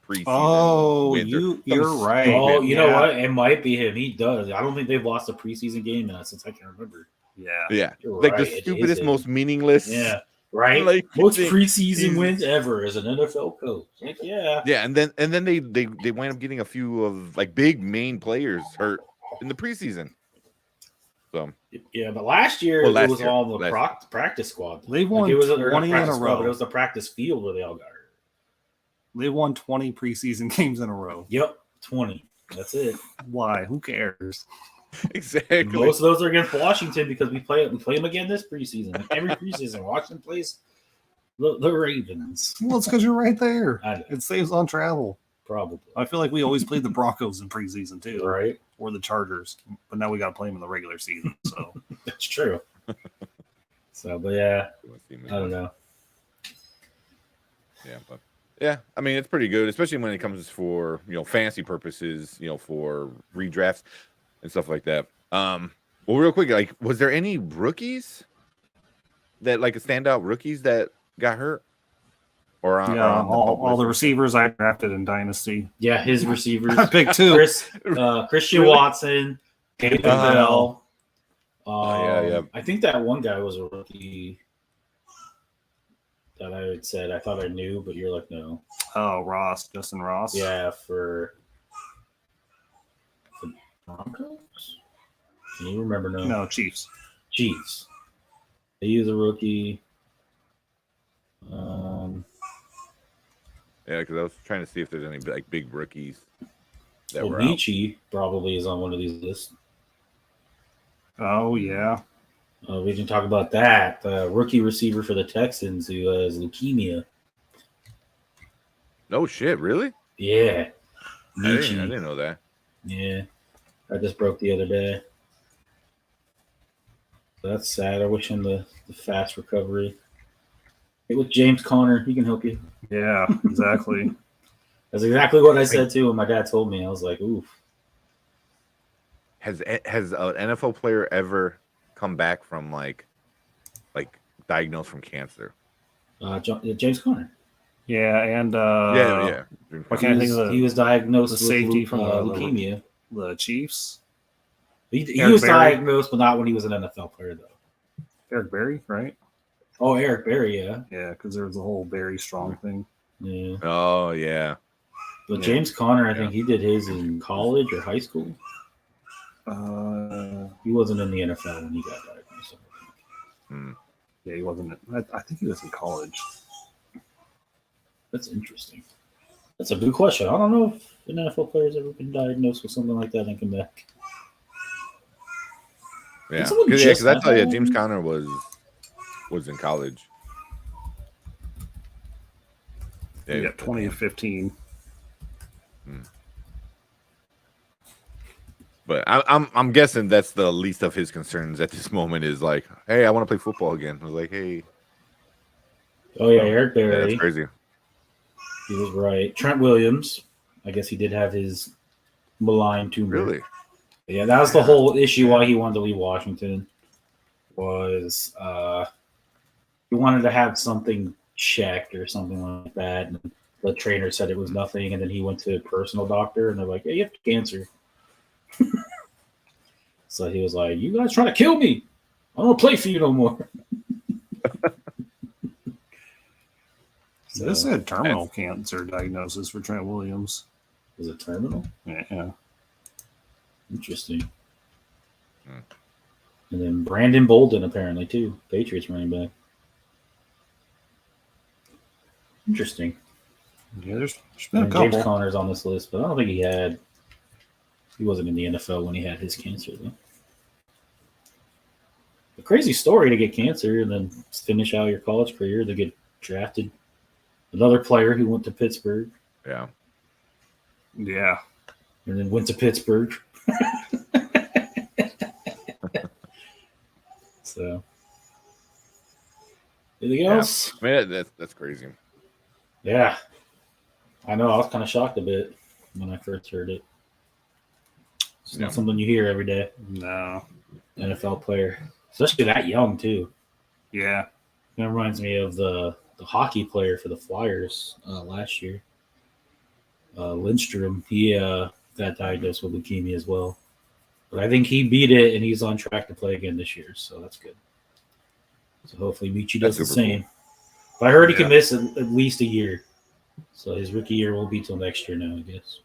preseason. Oh, wins you're right. Oh, you know what? It might be him. He does. I don't think they've lost a preseason game since I can remember. Yeah. You're like right. the stupidest, most meaningless. Yeah. Right, like most preseason wins ever as an NFL coach. Like, and then they wind up getting a few of like big main players hurt in the preseason. So but last year it was all the practice squad. They won 20 in a row. But it was the practice field where they all got hurt. They won 20 preseason games in a row. Yep, 20. That's it. Why? Who cares? Exactly. Most of those are against Washington because we play them again this preseason. Like every preseason, Washington plays the Ravens. Well, it's because you're right there. It saves on travel. Probably. I feel like we always played the Broncos in preseason too, right? Or the Chargers, but now we got to play them in the regular season. So that's true. So, but I don't know. Yeah, I mean it's pretty good, especially when it comes for fantasy purposes, for redrafts and stuff like that. Well, real quick, like, was there any rookies that like standout rookies that got hurt? Or all the receivers I drafted in Dynasty. Yeah, his receivers. I picked 2. Christian Watson, David Bell. I think that one guy was a rookie that I said I thought I knew, but you're like, no. Oh, Justin Ross. Yeah, for the Broncos? Can you remember now? No, Chiefs. They use a rookie. Yeah, because I was trying to see if there's any like big rookies that were Michi probably is on one of these lists. Oh yeah. We didn't talk about that. The rookie receiver for the Texans who has leukemia. No shit, really? Yeah. I didn't know that. Yeah. I just broke the other day. That's sad. I wish him the fast recovery. Get with James Conner. He can help you. Yeah, exactly. That's exactly what I said too when my dad told me. I was like, oof. Has an NFL player ever come back from like diagnosed from cancer? James Conner. Yeah, and yeah. He was diagnosed with safety from leukemia. The Chiefs. He was diagnosed, but not when he was an NFL player though. Eric Berry, right? Oh, Eric Berry, yeah. Yeah, because there was a whole Berry Strong thing. Yeah. Oh yeah. But James Conner, I think he did his in college or high school. He wasn't in the NFL when he got diagnosed. Yeah, he wasn't. I think he was in college. That's interesting. That's a good question. I don't know if an NFL player's ever been diagnosed with something like that and come back. Yeah, because I thought James Conner was in college. Yeah, 2015. But I'm guessing that's the least of his concerns at this moment. Is like, hey, I want to play football again. I was like, hey. Oh yeah, Eric Berry. Yeah, that's crazy. He was right. Trent Williams. I guess he did have his malign tumor. Really? Yeah, that was the whole issue why he wanted to leave Washington. Was he wanted to have something checked or something like that, and the trainer said it was nothing, and then he went to a personal doctor, and they're like, "Yeah, you have cancer." So he was like, "You guys trying to kill me? I don't want to play for you no more." So this had terminal cancer diagnosis for Trent Williams. Was it terminal? Yeah. Interesting. And then Brandon Bolden, apparently, too. Patriots running back. Interesting. Yeah, there's been a And couple. James Conner's on this list, but I don't think he wasn't in the NFL when he had his cancer, though. A crazy story to get cancer and then finish out your college career to get drafted. Another player who went to Pittsburgh. Yeah. Yeah. And then went to Pittsburgh. So, anything else? I mean, that's crazy. Yeah. I know. I was kind of shocked a bit when I first heard it. It's not something you hear every day. No. NFL player. Especially that young, too. Yeah. That reminds me of the hockey player for the Flyers last year. Lindstrom. He got diagnosed with leukemia as well. But I think he beat it, and he's on track to play again this year, so that's good. So hopefully Michi does the same. Cool. But I heard he can miss at least a year. So his rookie year won't be till next year now, I guess.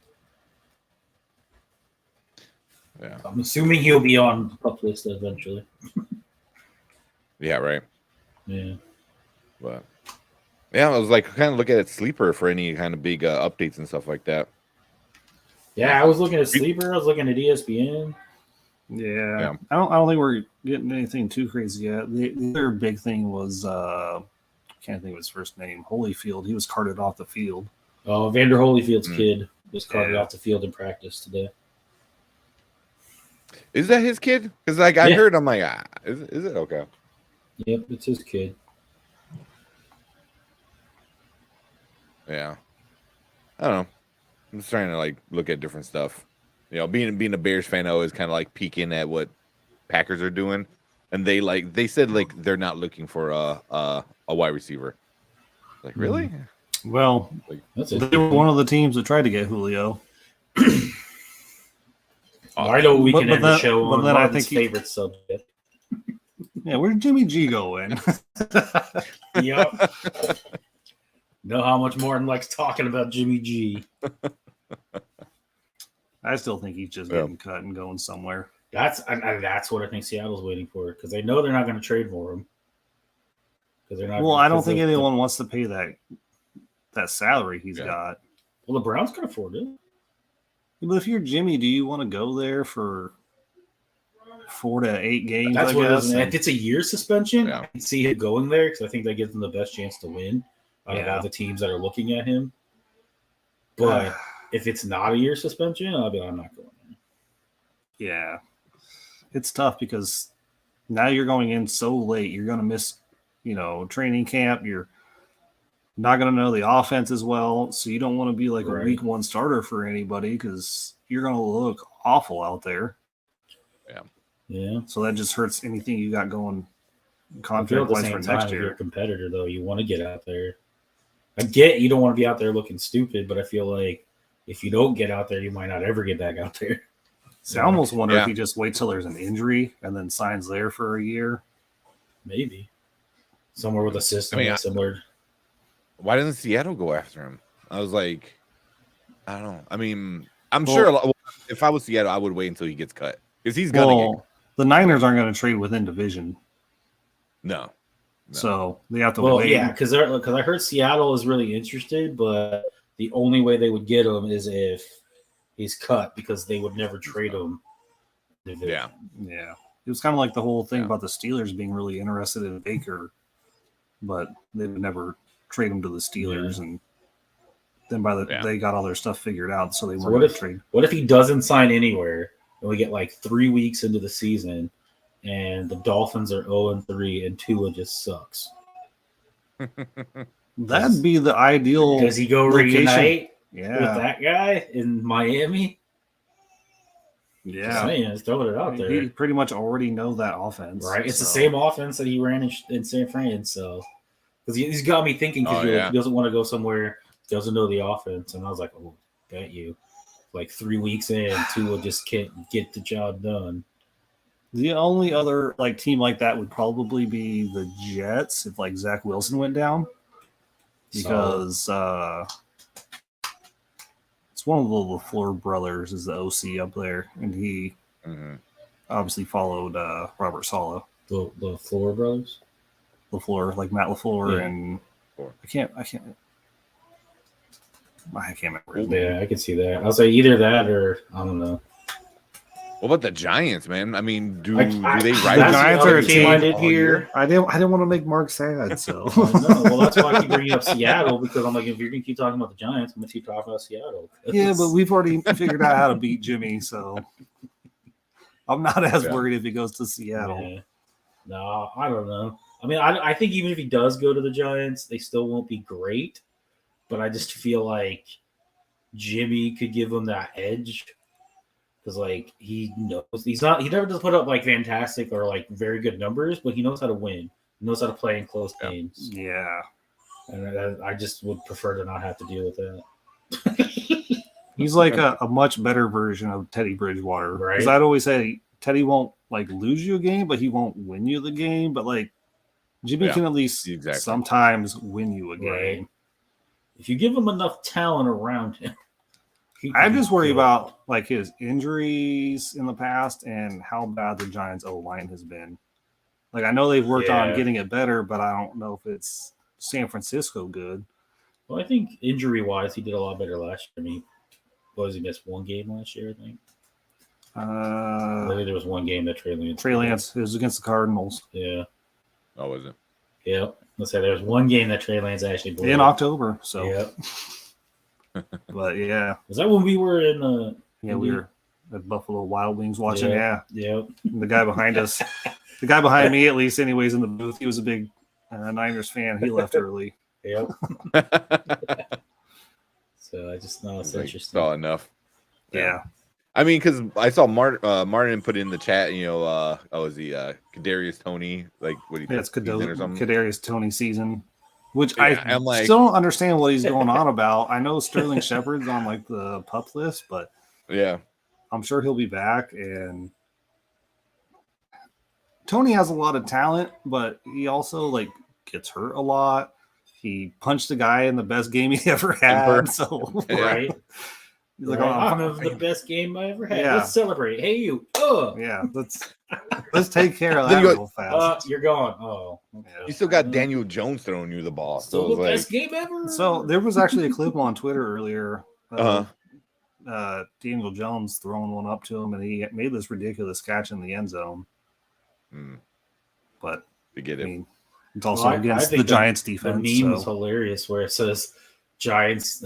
Yeah. I'm assuming he'll be on the Pup List eventually. Yeah, right. Yeah. But yeah, I was like kind of look at it sleeper for any kind of big updates and stuff like that. Yeah, I was looking at sleeper. I was looking at ESPN. Yeah. I don't think we're getting anything too crazy yet. The other big thing was can't think of his first name. Holyfield. He was carted off the field. Oh, Vander Holyfield's kid was carted off the field in practice today. Is that his kid? Because like I heard, I'm like, is it okay? Yep, it's his kid. Yeah, I don't know. I'm just trying to like look at different stuff. You know, being a Bears fan, I always kind of like peeking at what Packers are doing, and they said like they're not looking for a wide receiver. Like really? Well, They were one of the teams that tried to get Julio. I know we can end the show on then I think favorite subject. Yeah, where'd Jimmy G go in? Yep. Know how much Martin likes talking about Jimmy G. I still think he's just getting cut and going somewhere. That's what I think Seattle's waiting for because they know they're not going to trade for him. Because they're not. Well, I don't think anyone wants to pay that salary he's got. Well, the Browns can afford it. But if you're Jimmy, do you want to go there for 4 to 8 games? That's I what guess? it is. If it's a year suspension, I can see him going there because I think that gives them the best chance to win out of all the teams that are looking at him. But if it's not a year suspension, I'll be like, I'm not going there. Yeah. It's tough because now you're going in so late. You're going to miss, training camp. You're not going to know the offense as well. So you don't want to be like a week one starter for anybody because you're going to look awful out there. Yeah. So that just hurts anything you got going contract-wise for next year. If you're a competitor, though, you want to get out there. I get you don't want to be out there looking stupid, but I feel like if you don't get out there, you might not ever get back out there. So I almost wonder if he just waits till there's an injury and then signs there for a year. Maybe. Somewhere with a system similar. why doesn't Seattle go after him? I was like, I don't know. I mean, I'm sure if I was Seattle, I would wait until he gets cut because he's gonna get. The Niners aren't going to trade within division. No. So they have to Well, wait. yeah, because I heard Seattle is really interested, but the only way they would get him is if he's cut because they would never trade him. Yeah. Yeah. It was kind of like the whole thing about the Steelers being really interested in Baker, but they would never trade him to the Steelers. And then they got all their stuff figured out, so they weren't going to trade. What if he doesn't sign anywhere and we get like 3 weeks into the season and the Dolphins are 0-3 and Tua just sucks? That'd be the ideal. Does he go reunite with that guy in Miami? Yeah, just saying, just throwing it out there. He pretty much already know that offense, right? It's the same offense that he ran in San Fran. So because he's got me thinking because he doesn't want to go somewhere, doesn't know the offense, and I was like, oh, bet you, like 3 weeks in, Tua just can't get the job done. The only other like team like that would probably be the Jets if like Zach Wilson went down, because it's one of the LaFleur brothers is the OC up there, and he obviously followed Robert Saleh. The LaFleur brothers, LaFleur, like Matt LaFleur, and I can't remember. Yeah, I can see that. I'll say either that or I don't know. What about the Giants, man? I mean, do they ride the Giants are a team I did here? I didn't want to make Mark sad, so well, that's why I keep bringing up Seattle, because I'm like, if you're gonna keep talking about the Giants, I'm gonna keep talking about Seattle. Yeah, but we've already figured out how to beat Jimmy, so I'm not as worried if he goes to Seattle. Yeah. No, I don't know. I mean, I think even if he does go to the Giants, they still won't be great. But I just feel like Jimmy could give him that edge. Because, like, he knows he never does put up like fantastic or like very good numbers, but he knows how to win. He knows how to play in close games. Yeah. And I just would prefer to not have to deal with that. He's like a much better version of Teddy Bridgewater. Right. Because I'd always say Teddy won't like lose you a game, but he won't win you the game. But like Jimmy can at least sometimes win you a game. Right. If you give him enough talent around him. I just worry about like his injuries in the past and how bad the Giants O-line has been. Like I know they've worked on getting it better, but I don't know if it's San Francisco good. Well, I think injury-wise, he did a lot better last year. I mean, he missed one game last year, I think. Maybe there was one game that Trey Lance. It was against the Cardinals. Yeah. Oh, was it? Yep. Let's say there was one game that Trey Lance actually played. In October. So. Yep. But yeah. Was that when we were in we were at Buffalo Wild Wings watching? Yep. The guy behind us, the guy behind me at least, anyways, in the booth, he was a big Niners fan. He left early. Yep. So I just know it's interesting. Saw enough. Yeah. I mean, because I saw Martin put in the chat, was he Kadarius Toney? Like, what do you think? It's Kadarius Toney season. Which I'm like, still don't understand what he's going on about. I know Sterling Shepard's on like the Pup List, but I'm sure he'll be back. And Tony has a lot of talent, but he also like gets hurt a lot. He punched a guy in the best game he ever had. So right. He's like, I'm the best game I ever had. Yeah. Let's celebrate. Hey, you. Yeah, let's take care of that real fast. You're gone. Oh. Okay. You still got Daniel Jones throwing you the ball. Still the best game ever. So there was actually a clip on Twitter earlier. Daniel Jones throwing one up to him, and he made this ridiculous catch in the end zone. But to get him. It's also against the Giants defense. The meme was hilarious where it says Giants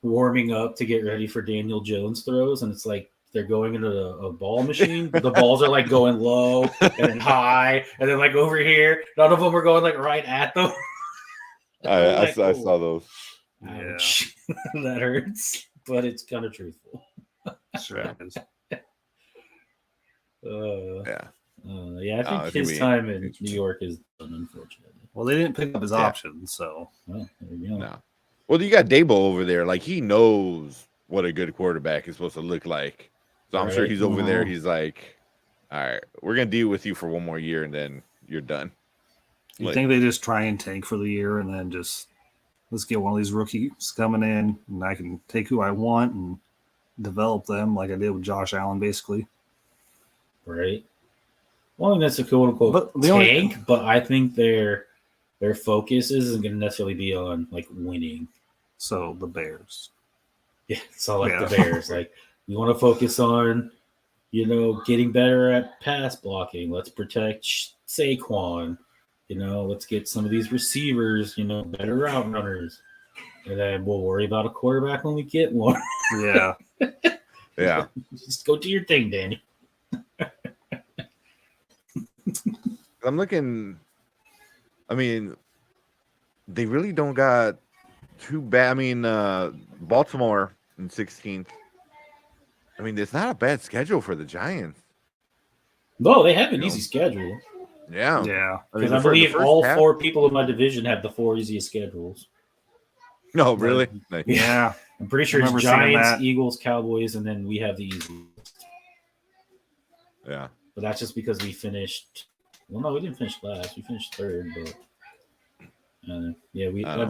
warming up to get ready for Daniel Jones throws, and it's like they're going into a ball machine. The balls are like going low and then high, and then like over here, none of them are going like right at them. I saw those. Ouch. Yeah. That hurts, but it's kind of truthful. Sure it is. I think his time in New York is done, unfortunately. Well, they didn't pick up his option, so. Well, there you go. No. Well, you got Dabo over there. Like, he knows what a good quarterback is supposed to look like. So I'm sure he's over there. He's like, all right, we're going to deal with you for one more year, and then you're done. You think they just try and tank for the year and then just let's get one of these rookies coming in, and I can take who I want and develop them like I did with Josh Allen, basically. Right. Well, I mean, that's a quote unquote tank, but I think their focus isn't going to necessarily be on like winning. So the Bears. Yeah. So like the Bears, like we want to focus on, getting better at pass blocking. Let's protect Saquon. Let's get some of these receivers, better route runners. And then we'll worry about a quarterback when we get one. Yeah. Yeah. Just go do your thing, Danny. I'm looking. I mean, they really don't got too bad. I mean, Baltimore in 16th. I mean, it's not a bad schedule for the Giants. No, they have an easy schedule. Yeah. Yeah. Because I believe all 4 people in my division have the 4 easiest schedules. No, really? Yeah. I'm pretty sure it's Giants, Eagles, Cowboys, and then we have the easiest. Yeah. But that's just because we finished. Well, no, we didn't finish last. We finished 3rd, but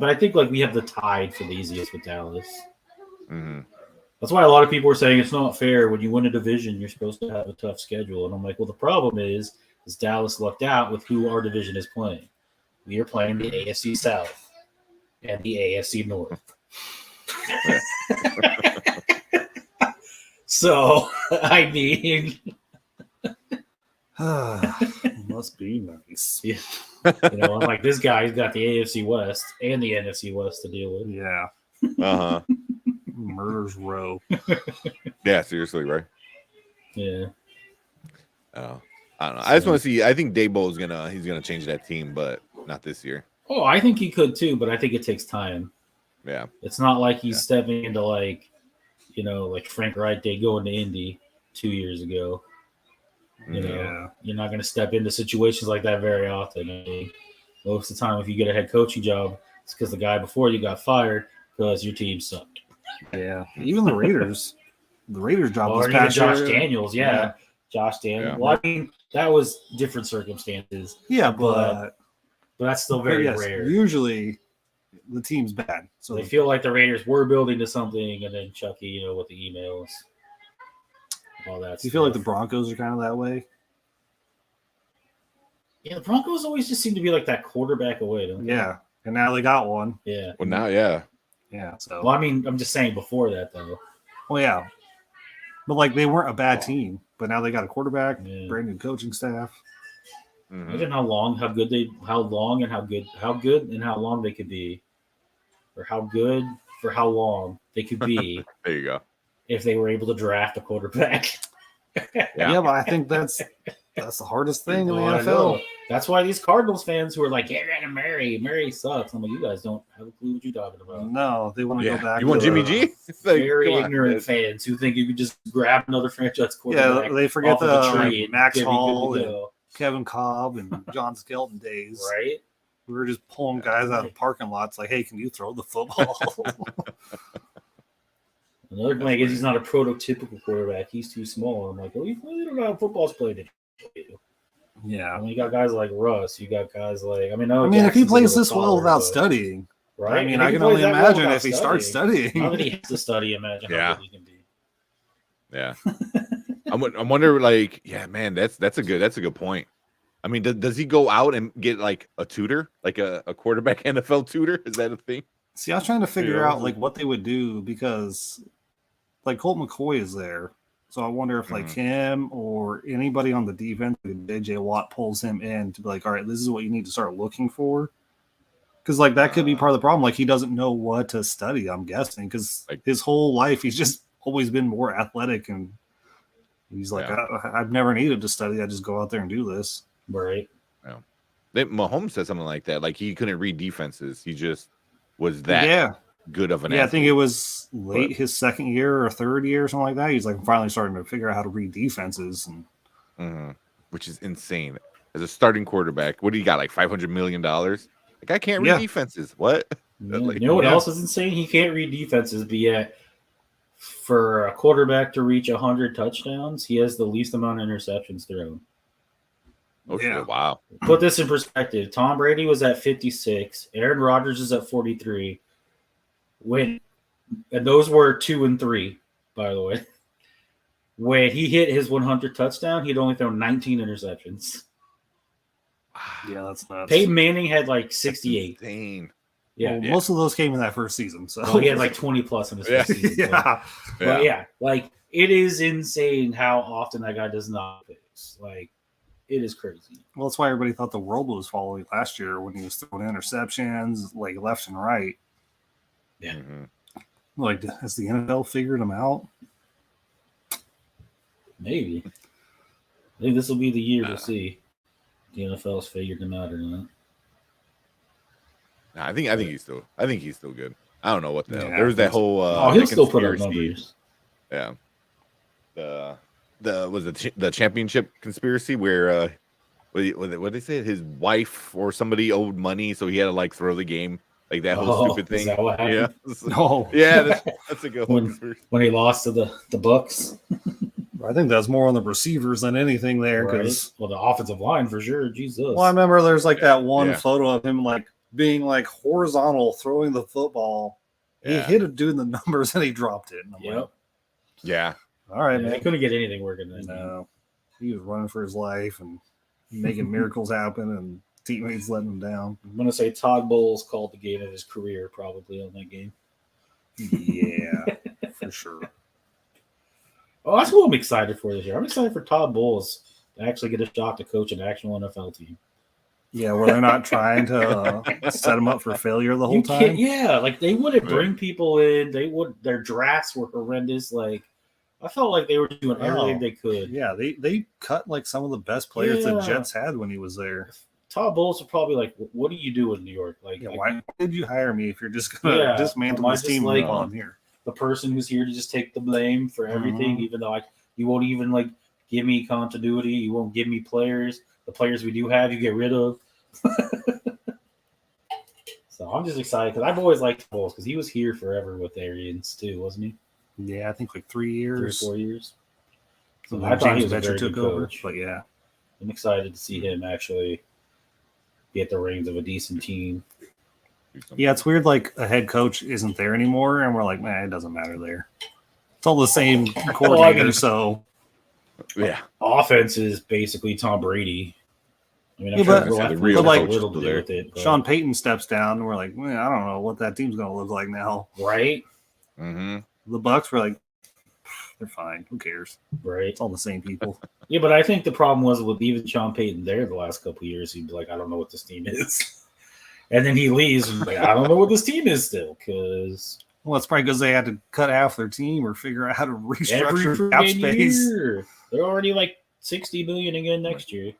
but I think like we have the tied for the easiest with Dallas. Mm-hmm. That's why a lot of people are saying it's not fair. When you win a division, you're supposed to have a tough schedule. And I'm like, well, the problem is Dallas lucked out with who our division is playing. We are playing the AFC South and the AFC North. So, I mean, must be nice. Yeah. I'm like, this guy's got the AFC West and the NFC West to deal with. Yeah. Uh-huh. Murder's row. Yeah, seriously, right? Yeah. I don't know. I just want to see. I think Dabo he's gonna change that team, but not this year. Oh, I think he could too, but I think it takes time. Yeah. It's not like he's stepping into like Frank Wright did going to Indy 2 years ago. You're not going to step into situations like that very often. I mean, most of the time, if you get a head coaching job, it's because the guy before you got fired because your team sucked. Yeah, even the Raiders. The Raiders job was past Josh Daniels. Yeah. Josh Daniels. Yeah. Well, I mean, that was different circumstances. Yeah, but that's still very rare. Usually, the team's bad. So they feel like the Raiders were building to something, and then Chucky, with the emails. All that. Do you feel like the Broncos are kind of that way? Yeah, the Broncos always just seem to be like that quarterback away, don't they? Yeah, and now they got one. Yeah. Well, now, yeah. Yeah. So. Well, I mean, I'm just saying before that though. Well, yeah, but like they weren't a bad team, but now they got a quarterback, brand new coaching staff. Mm-hmm. Imagine how long they could be, or how good for how long they could be. There you go. If they were able to draft a quarterback. Yeah, but I think that's the hardest thing in the NFL. That's why these Cardinals fans who are like, get rid of Murray sucks. I'm like, you guys don't have a clue what you're talking about. No, they want to go back. You want Jimmy G? Very ignorant fans who think you could just grab another franchise quarterback. Yeah, they forget the tree Max Hall and Kevin Cobb and John Skelton days. Right? We were just pulling guys out of parking lots like, hey, can you throw the football? Another thing is he's not a prototypical quarterback. He's too small. I'm like, well, you really don't know how football's played. Yeah. I mean, you got guys like Russ. You got guys like, if he plays this well without studying, right? I mean, I can only imagine if he starts studying. Now that he has to study, imagine how good he can be. Yeah. I'm wondering, like, yeah, man, that's a good point. I mean, does he go out and get like a tutor, like a quarterback NFL tutor? Is that a thing? See, I was trying to figure out like what they would do because like Colt McCoy is there. So I wonder if like him or anybody on the defense, like JJ Watt pulls him in to be like, all right, this is what you need to start looking for. Because like that could be part of the problem. Like he doesn't know what to study, I'm guessing, because like, his whole life he's just always been more athletic, and he's like, I've never needed to study. I just go out there and do this. Right. Yeah. Mahomes said something like that. Like he couldn't read defenses. He just was that good of an athlete. I think it was late his second year or third year or something like that. He's like finally starting to figure out how to read defenses, and which is insane. As a starting quarterback, what do you got? Like $500 million? Like I can't read defenses. What? Like, you know what else is insane? He can't read defenses, but yet for a quarterback to reach 100 touchdowns, he has the least amount of interceptions thrown. Oh, shit, wow. Put this in perspective. Tom Brady was at 56. Aaron Rodgers is at 43. when, and those were 2 and 3, by the way. When he hit his 100 touchdown, he'd only thrown 19 interceptions. Yeah, that's nuts. Peyton Manning had like 68. Insane. Yeah, Well, most of those came in that first season. So he had like 20 plus in his first season. yeah. But yeah, like it is insane how often that guy does not fix. Like it is crazy. Well, that's why everybody thought the world was following last year when he was throwing interceptions like left and right. Yeah. Like, has the NFL figured him out? Maybe. I think this will be the year to see if the NFL's figured him out or not. Nah, I think he's still good. I don't know what the hell. Yeah, There was that whole he'll still put up conspiracy. numbers. Yeah. The championship conspiracy where what did they say? His wife or somebody owed money, so he had to like throw the game. Like that whole stupid thing. Is that what happened? Yeah. No. Yeah, that's a good one. When he lost to the Bucks. I think that's more on the receivers than anything there. Right. Because Well, the offensive line for sure. Jesus. well, I remember there's like that one Yeah. photo of him like being like horizontal throwing the football. He Yeah. hit a dude in the numbers and he dropped it. And I'm Yep. like, Yeah. all right, Yeah, they man. couldn't get anything working then. No, he was running for his life and making miracles happen, and teammates letting him down. I'm gonna say Todd Bowles called the game of his career probably on that game. Yeah, for sure. Oh, that's what I'm excited for this year. I'm excited for Todd Bowles to actually get a shot to coach an actual NFL team. Yeah, where they're not trying to set him up for failure the whole You time. can't- yeah, like they wouldn't Right. bring people in. They would. Their drafts were horrendous. Like I felt like they were doing everything Oh. they could. Yeah, they cut like some of the best players the Yeah. Jets had when he was there. Todd Bowles would probably like, "What do you do in New York? Like, Yeah, like, why did you hire me if you're just gonna Yeah, dismantle am I this just team like- while I'm here? the person who's here to just take the blame for everything, even though you won't even like give me continuity. You won't give me players. The players we do have, you get rid of." So I'm just excited because I've always liked Bowles because he was here forever with Arians too, wasn't he? Yeah, I think like 3 3 or years. 4 years. So So I thought he James was a Bettcher very took good over, coach. but yeah, I'm excited to see him actually get the reins of a decent team. yeah, it's weird. Like a head coach isn't there anymore, and we're like, man, it doesn't matter there. It's all the same coordinator. mean- So Yeah. Offense is basically Tom Brady. I mean, I'm Yeah, sure but- we'll Yeah, have the real a coach little is to do there. with it, but- Sean Payton steps down, and we're like, man, I don't know what that team's going to look like now. right? Mm-hmm. The Bucks were like, they're fine. Who cares? Right. It's all the same people. Yeah, but I think the problem was with even Sean Payton there the last couple of years, he'd be like, I don't know what this team is. And then he leaves and like, I don't know what this team is still because Well, it's probably because they had to cut half their team or figure out how to every restructure cap freaking space. year they're already like 60 million again next year.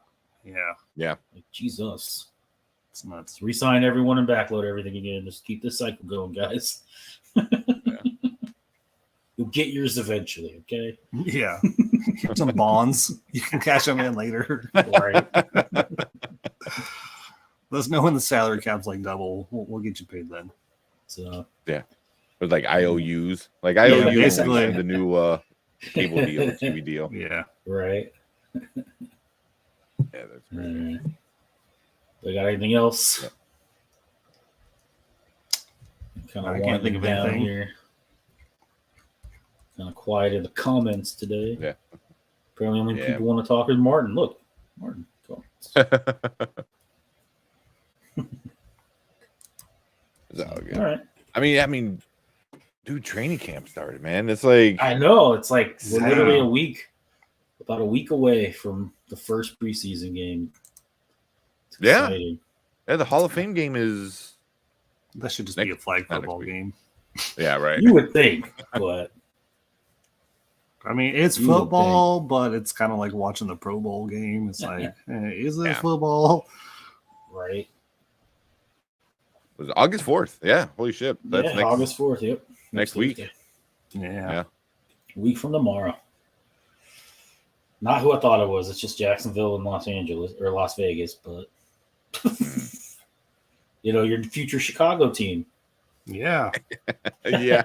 Yeah, Like Jesus. it's nuts. Let's re-sign everyone and backload everything again. Just keep this cycle going, guys. You'll get yours eventually, okay? Yeah, some bonds. You can cash them in later. Right. Let us know when the salary cap's like double. We'll get you paid then. So With like IOUs. Like IOUs is basically. the new cable deal, TV deal. Yeah. right. Yeah, that's All crazy. right. We got anything else? Kind I of can't think of down anything. here. Kind of quiet in the comments today. Yeah. Apparently, only Yeah. people want to talk is Martin. Look, Martin. Comments. It's all good. All right. I mean, dude, training camp started, man. It's like I know it's like we're Damn. literally about a week away from the first preseason game. It's Yeah. exciting. yeah, the Hall of Fame game is That should just be a flag Not football next week. game. yeah, right. You would think, but I mean, it's You would football, but it's kind of like watching the Pro Bowl game. It's like, is it Yeah. football? right. It was August 4th. Yeah, holy shit. That's Yeah, next August 4th. Yep. next week. Thursday. Yeah. A week from tomorrow. Not who I thought it was. It's just Jacksonville and Los Angeles or Las Vegas, but your future Chicago team. Yeah. yeah.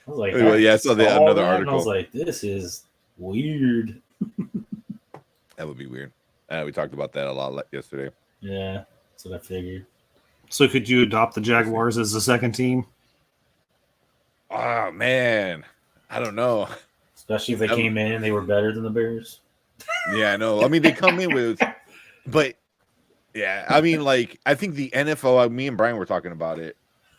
I was like, Well, yeah, I saw all another that, and I was article. like, this is weird. That would be weird. We talked about that a lot yesterday. Yeah, that's what I figured. So could you adopt the Jaguars as the second team? Oh man, I don't know. Especially if they came in and they were better than the Bears. Yeah, I know. I mean, they come in with, but yeah, I mean, like I think the NFL. Me and Brian were talking about it,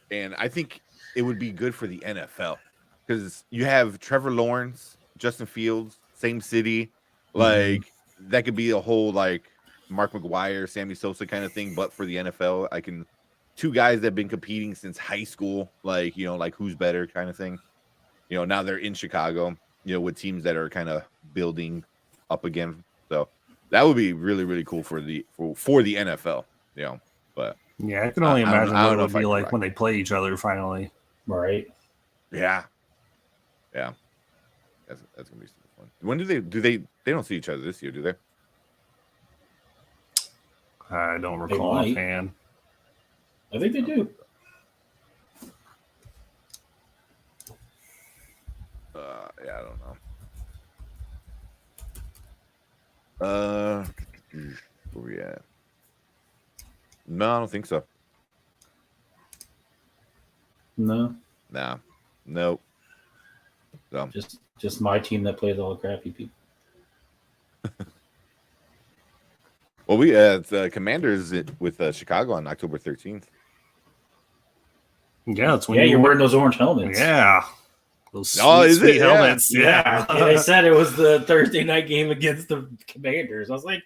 and I think it would be good for the NFL because you have Trevor Lawrence, Justin Fields, same city, like that could be a whole like Mark McGuire, Sammy Sosa kind of thing, but for the NFL, two guys that have been competing since high school, like like who's better kind of thing. Now they're in Chicago, with teams that are kind of building up again. So that would be really, really cool for the NFL, but yeah, I can only imagine I what don't it know would if I be could like rock when they play each other finally. Right. yeah. That's gonna be super fun. When they don't see each other this year, do they? I don't recall might. offhand. I think they do. Yeah, I don't know. Where we at? No, I don't think so. No. Nah, nope. So Just my team that plays all the crappy people. well, we the Commanders with Chicago on October 13th. Yeah, that's when you're wearing those orange helmets. Yeah. Those sweet helmets. Yeah. They said it was the Thursday night game against the Commanders. I was like,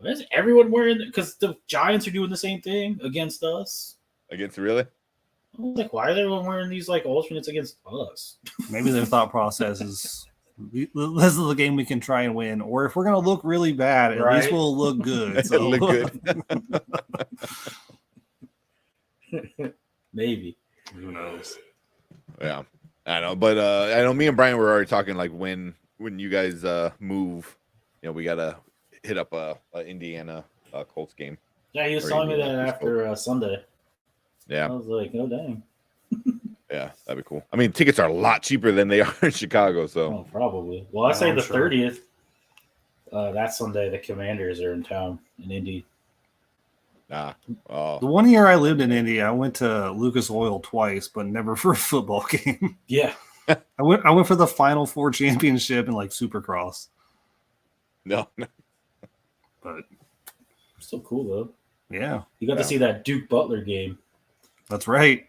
is everyone wearing it? Because the Giants are doing the same thing against us. Against really? I was like, why is everyone wearing these like alternates against us? Maybe their thought process is this is the game we can try and win, or if we're going to look really bad, at least we'll look good. So. Look good. Maybe. Who knows? Yeah, I know. But I know me and Brian were already talking like when you guys move, we gotta hit up a Indiana Colts game. Yeah, he was telling me that after Sunday. Yeah, I was like, oh dang. Yeah, that'd be cool. I mean, tickets are a lot cheaper than they are in Chicago, so probably. Well, I say the sure. 30th. That Sunday, the Commanders are in town in Indy. The 1 year I lived in Indy, I went to Lucas Oil twice, but never for a football game. Yeah, I went for the Final Four championship and like Supercross. No, but still cool though. Yeah, you got to see that Duke Butler game. That's right.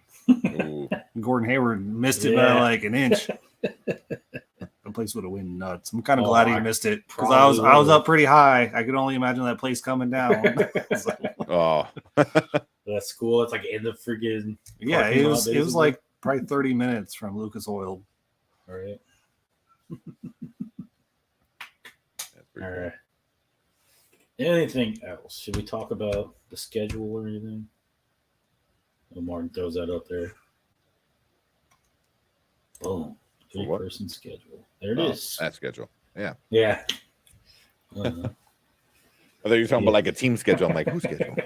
Gordon Hayward missed it by like an inch. The place would have went nuts. I'm kind of glad he missed it because I was up pretty high. I could only imagine that place coming down. That's cool. It's like in the friggin' it was like probably 30 minutes from Lucas Oil. All right. All right. Anything else? Should we talk about the schedule or anything? Oh, Martin throws that up there. Boom. 3-person schedule. There it is. That schedule. Yeah. Yeah. I thought you were talking about like a team schedule. I'm like, whose schedule?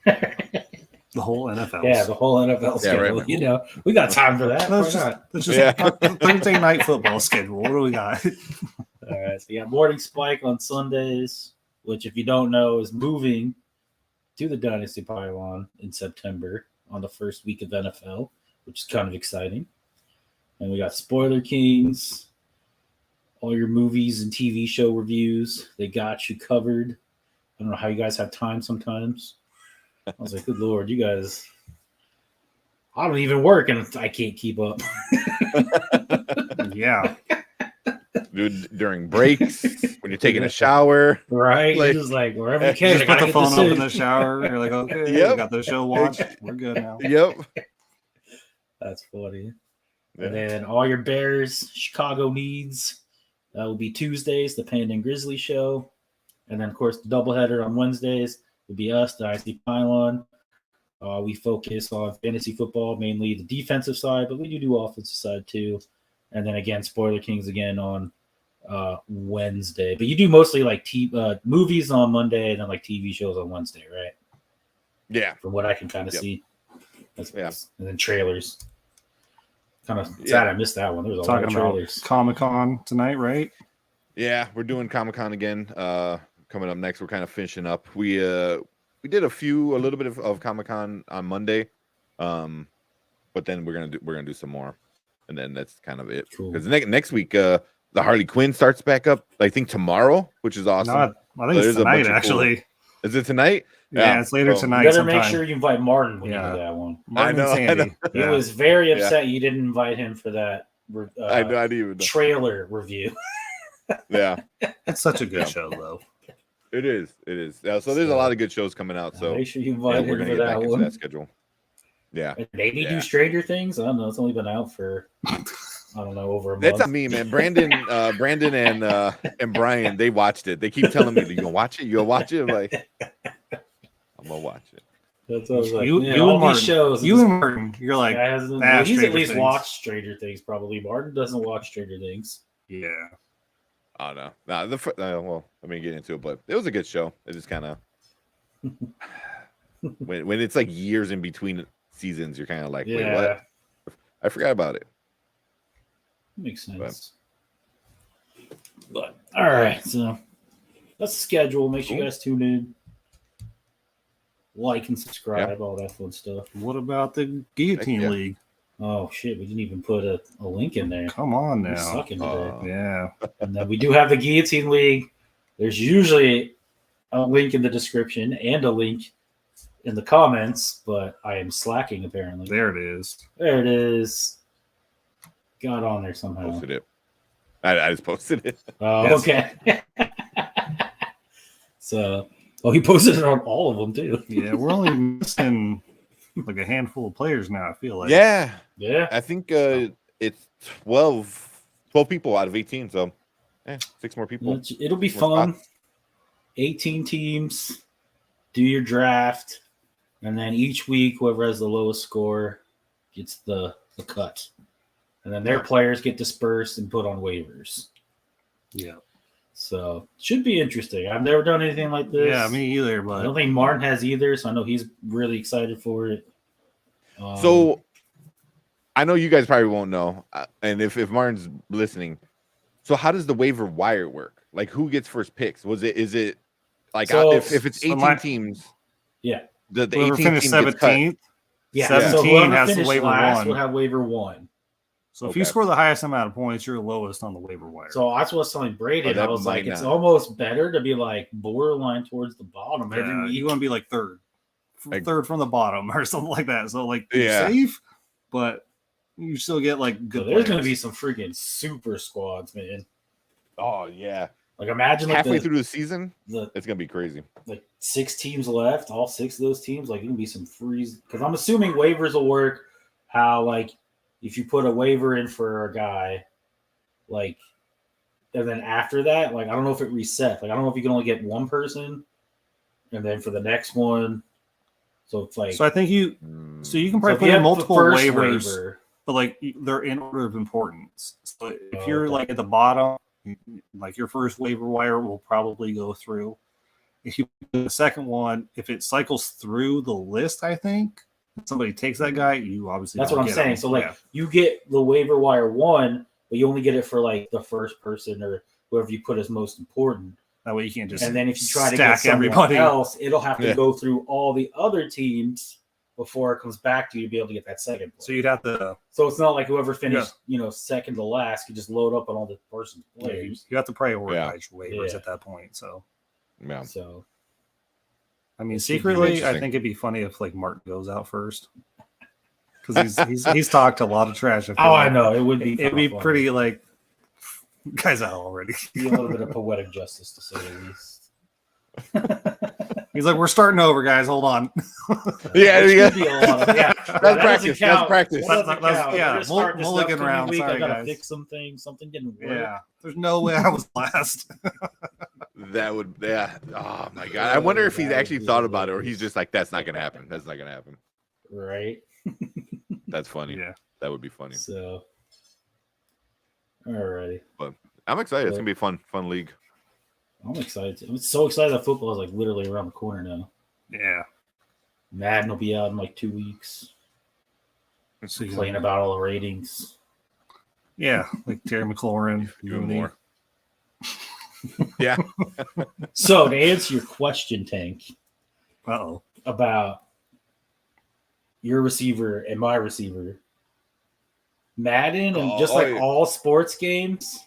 The whole NFL. Yeah, the whole NFL schedule. Right. We got time for that. That's just Thursday night football schedule. What do we got? All right. So you got Morning Spike on Sundays, which, if you don't know, is moving to the Dynasty Pylon in September on the first week of NFL, which is kind of exciting. And we got Spoiler Kings, all your movies and TV show reviews. They got you covered. I don't know how you guys have time sometimes. I was like, good Lord, you guys, I don't even work and I can't keep up. Yeah. Dude, during breaks, when you're taking a shower. Right. Like, just like wherever you can. Just put the phone up in the shower. You're like, okay, we got the show watched. We're good now. Yep. That's funny. Yeah. And then all your Bears, Chicago needs. That will be Tuesdays, the Panda and Grizzly show. And then, of course, the doubleheader on Wednesdays will be us, the Dynasty Pylon. We focus on fantasy football, mainly the defensive side, but we do offensive side too. And then, again, Spoiler Kings again on Wednesday. But you do mostly like movies on Monday and then like TV shows on Wednesday, right? Yeah. From what I can kind of see. And then trailers. Kind of sad I missed that one. There was a lot of trailers. Comic-Con tonight, right? Yeah, we're doing Comic-Con again. Coming up next, we're kind of finishing up. We did a little bit of Comic-Con on Monday, but then we're gonna do some more. and then that's kind of it. Cool. Because next week, the Harley Quinn starts back up. I think tomorrow, which is awesome. I think it's tonight, actually. Is it tonight? Yeah, it's later tonight. You better make sure you invite Martin when you do that one. I know. He was very upset you didn't invite him for that I didn't even know. trailer review. Yeah. It's such a good show, though. It is. Yeah, so there's a lot of good shows coming out. So make sure you invite him for that one. That schedule. Yeah. Maybe do Stranger Things. I don't know. It's only been out for over a month. That's not me, man. Brandon and Brian, they watched it. They keep telling me, "You gonna watch it? You gonna watch it?" I'm like, I'm gonna watch it. That's what I was like. You all and Martin, these shows. You and Martin, you're like, he's at least watched Stranger Things. Probably Martin doesn't watch Stranger Things. Yeah. Oh no. Well, let me get into it, but it was a good show. It just kind of when it's like years in between seasons, you're kind of like, wait, what? I forgot about it. Makes sense. But all right, so that's the schedule. Make sure you guys tune in, like and subscribe, all that fun stuff. What about the Guillotine League? Oh shit, we didn't even put a link in there. Come on now. We're sucking today. Yeah. And then we do have the Guillotine League. There's usually a link in the description and a link in the comments, but I am slacking apparently. There it is. There it is. Got on there somehow. Posted it. I just posted it. Oh, okay. So, he posted it on all of them too. Yeah, we're only missing like a handful of players now, I feel like. Yeah. Yeah. I think it's 12 people out of 18, so 6 more people. It'll be fun. 18 teams. Do your draft. And then each week, whoever has the lowest score gets the cut. And then their players get dispersed and put on waivers. Yeah. So, should be interesting. I've never done anything like this. Yeah, me either. But I don't think Martin has either, so I know he's really excited for it. So, I know you guys probably won't know. And if Martin's listening, so how does the waiver wire work? Like, who gets first picks? Is it like if it's 18 teams? Yeah. The 18 finish 17th. Yeah. 17 has the waiver one. Will have waiver one. So if you score the highest amount of points, you're lowest on the waiver wire. So that's what I was telling Brady. I was like, it's almost better to be like borderline towards the bottom every week. You want to be like third from the bottom or something like that. So like you're safe, but you still get like good. So there's going to be some freaking super squads, man. Oh yeah. Like imagine halfway through the season, it's going to be crazy. Like 6 teams left, all 6 of those teams, like it can be some freeze. Because I'm assuming waivers will work how like. If you put a waiver in for a guy, like, and then after that, like, I don't know if it resets. Like, I don't know if you can only get one person, and then for the next one, so it's like. So I think you can probably put in multiple waivers, but like they're in order of importance. So if you're like at the bottom, like your first waiver wire will probably go through. If you put the second one, if it cycles through the list, I think. Somebody takes that guy, you obviously that's what I'm saying. So like you get the waiver wire one, but you only get it for like the first person or whoever you put as most important. That way you can't just and then if you try to get everybody else, it'll have to go through all the other teams before it comes back to you to be able to get that second player. So you'd have to. So it's not like whoever finished, second to last could just load up on all the person's players. You have to prioritize waivers at that point. So So. I mean, secretly, I think it'd be funny if like Martin goes out first because he's talked a lot of trash. I know it would be. It'd be pretty like guys out already. Be a little bit of poetic justice to say the least. He's like, we're starting over, guys. Hold on. Yeah. That's practice. That's practice. Mulligan round. Sorry, I gotta guys. fix some things. Something didn't work. Yeah. There's no way I was last. That would, oh my god! I wonder if he's actually thought about it, or he's just like, "That's not gonna happen. That's not gonna happen." Right. That's funny. Yeah, that would be funny. So, alrighty. But I'm excited. It's gonna be a fun league. I'm excited. I'm so excited that football is like literally around the corner now. Yeah. Madden will be out in like 2 weeks. Complaining about all the ratings. Yeah, like Terry McLaurin. Even more. Yeah. So to answer your question, Tank. About your receiver and my receiver, Madden and just all sports games,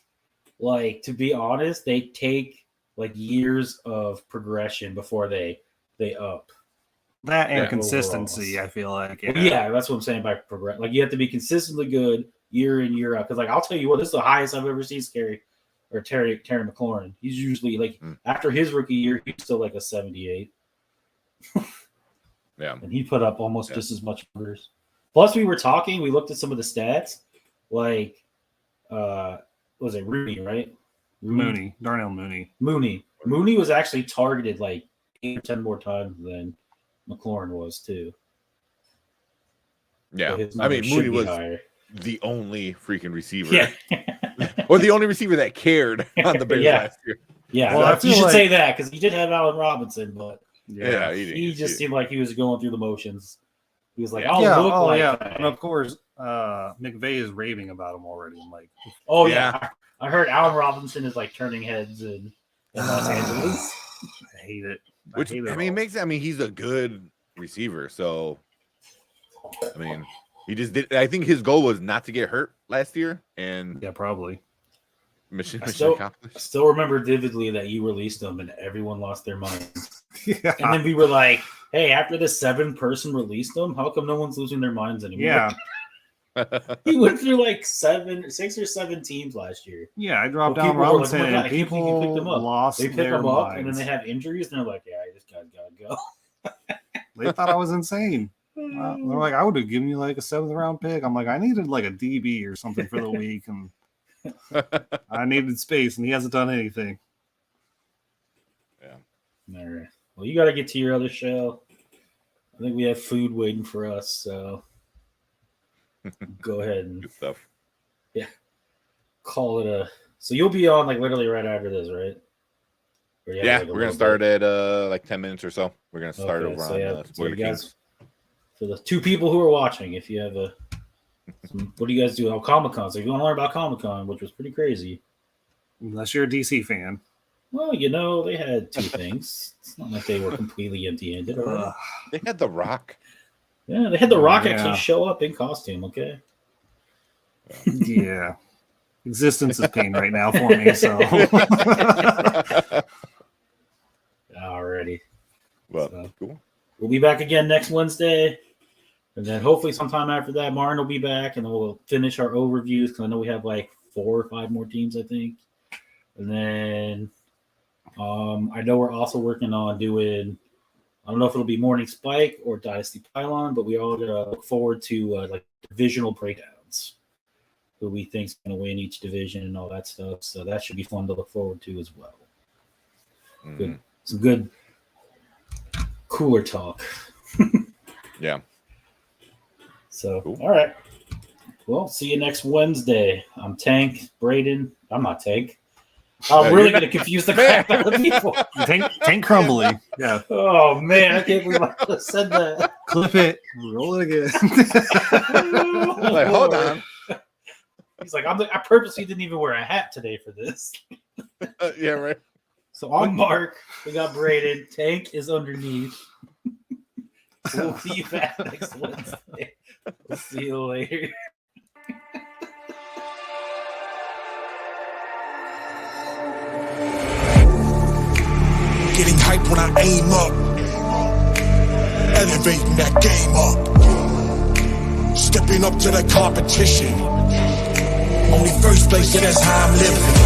like, to be honest, they take like years of progression before they up. That and consistency, I feel like. Yeah, that's what I'm saying by progress. Like, you have to be consistently good year in, year out. Because, like, I'll tell you what, this is the highest I've ever seen Terry McLaurin. He's usually, like, after his rookie year, he's still like a 78. Yeah. And he put up almost just as much numbers. Plus, we looked at some of the stats. Like, was it Rooney, right? Darnell Mooney. Mooney was actually targeted like 8 or 10 more times than McLaurin was too. Yeah, So I mean, Mooney was higher. the only freaking receiver, or the only receiver that cared on the Bears last year. Yeah, well, you should say that because he did have Allen Robinson, but he just seemed like he was going through the motions. He was like, and of course, McVay is raving about him already. I'm like, I heard Allen Robinson is like turning heads in Los Angeles. I hate it. He's a good receiver. So, I mean, he just did. I think his goal was not to get hurt last year, and probably. Mission accomplished. I still remember vividly that you released them and everyone lost their minds. And then we were like, hey, after the 7-person released them, how come no one's losing their minds anymore? Yeah. He went through like 6 or 7 teams last year. Yeah, I dropped down Robinson and people lost they pick their them up minds. And then they have injuries and they're like, this guy's gotta go. They thought I was insane. They're like, I would have given you like a 7th round pick. I'm like, I needed like a DB or something for the week, and I needed space, and he hasn't done anything. Yeah. All right. Well, you got to get to your other show. I think we have food waiting for us, so go ahead and good stuff. Yeah. Call it a. So you'll be on like literally right after this, right? We're gonna start at like 10 minutes or so. We're gonna start over on Spoiler Kings. For the 2 people who are watching, if you have what do you guys do? Oh, Comic-Con. So if you want to learn about Comic-Con, which was pretty crazy. Unless you're a DC fan. Well, they had 2 things. It's not like they were completely empty-handed. They had The Rock. Yeah, they had The Rock actually show up in costume, okay? Yeah. Existence is pain right now for me, so. Alrighty. Well, cool. We'll be back again next Wednesday. And then hopefully sometime after that, Martin will be back, and then we'll finish our overviews because I know we have like 4 or 5 more teams, I think. And then I know we're also working on doing, I don't know if it'll be Morning Spike or Dynasty Pylon, but we all look forward to like divisional breakdowns, who we think is going to win each division and all that stuff. So that should be fun to look forward to as well. Good, some good cooler talk. Yeah. So, All right. Well, see you next Wednesday. I'm Tank. Braden. I'm not Tank. I'm really going to confuse the crap out of people. Tank Crumbly. Yeah. Oh, man. I can't believe I said that. Clip it. Roll it again. Like, hold on. He's like, I purposely didn't even wear a hat today for this. Yeah, right. So I'm Mark. We got Braden. Tank is underneath. We'll be back next Wednesday. We'll see you later. Getting hyped when I aim up, elevating that game up, stepping up to the competition. Only first place, yeah, that's how I'm living.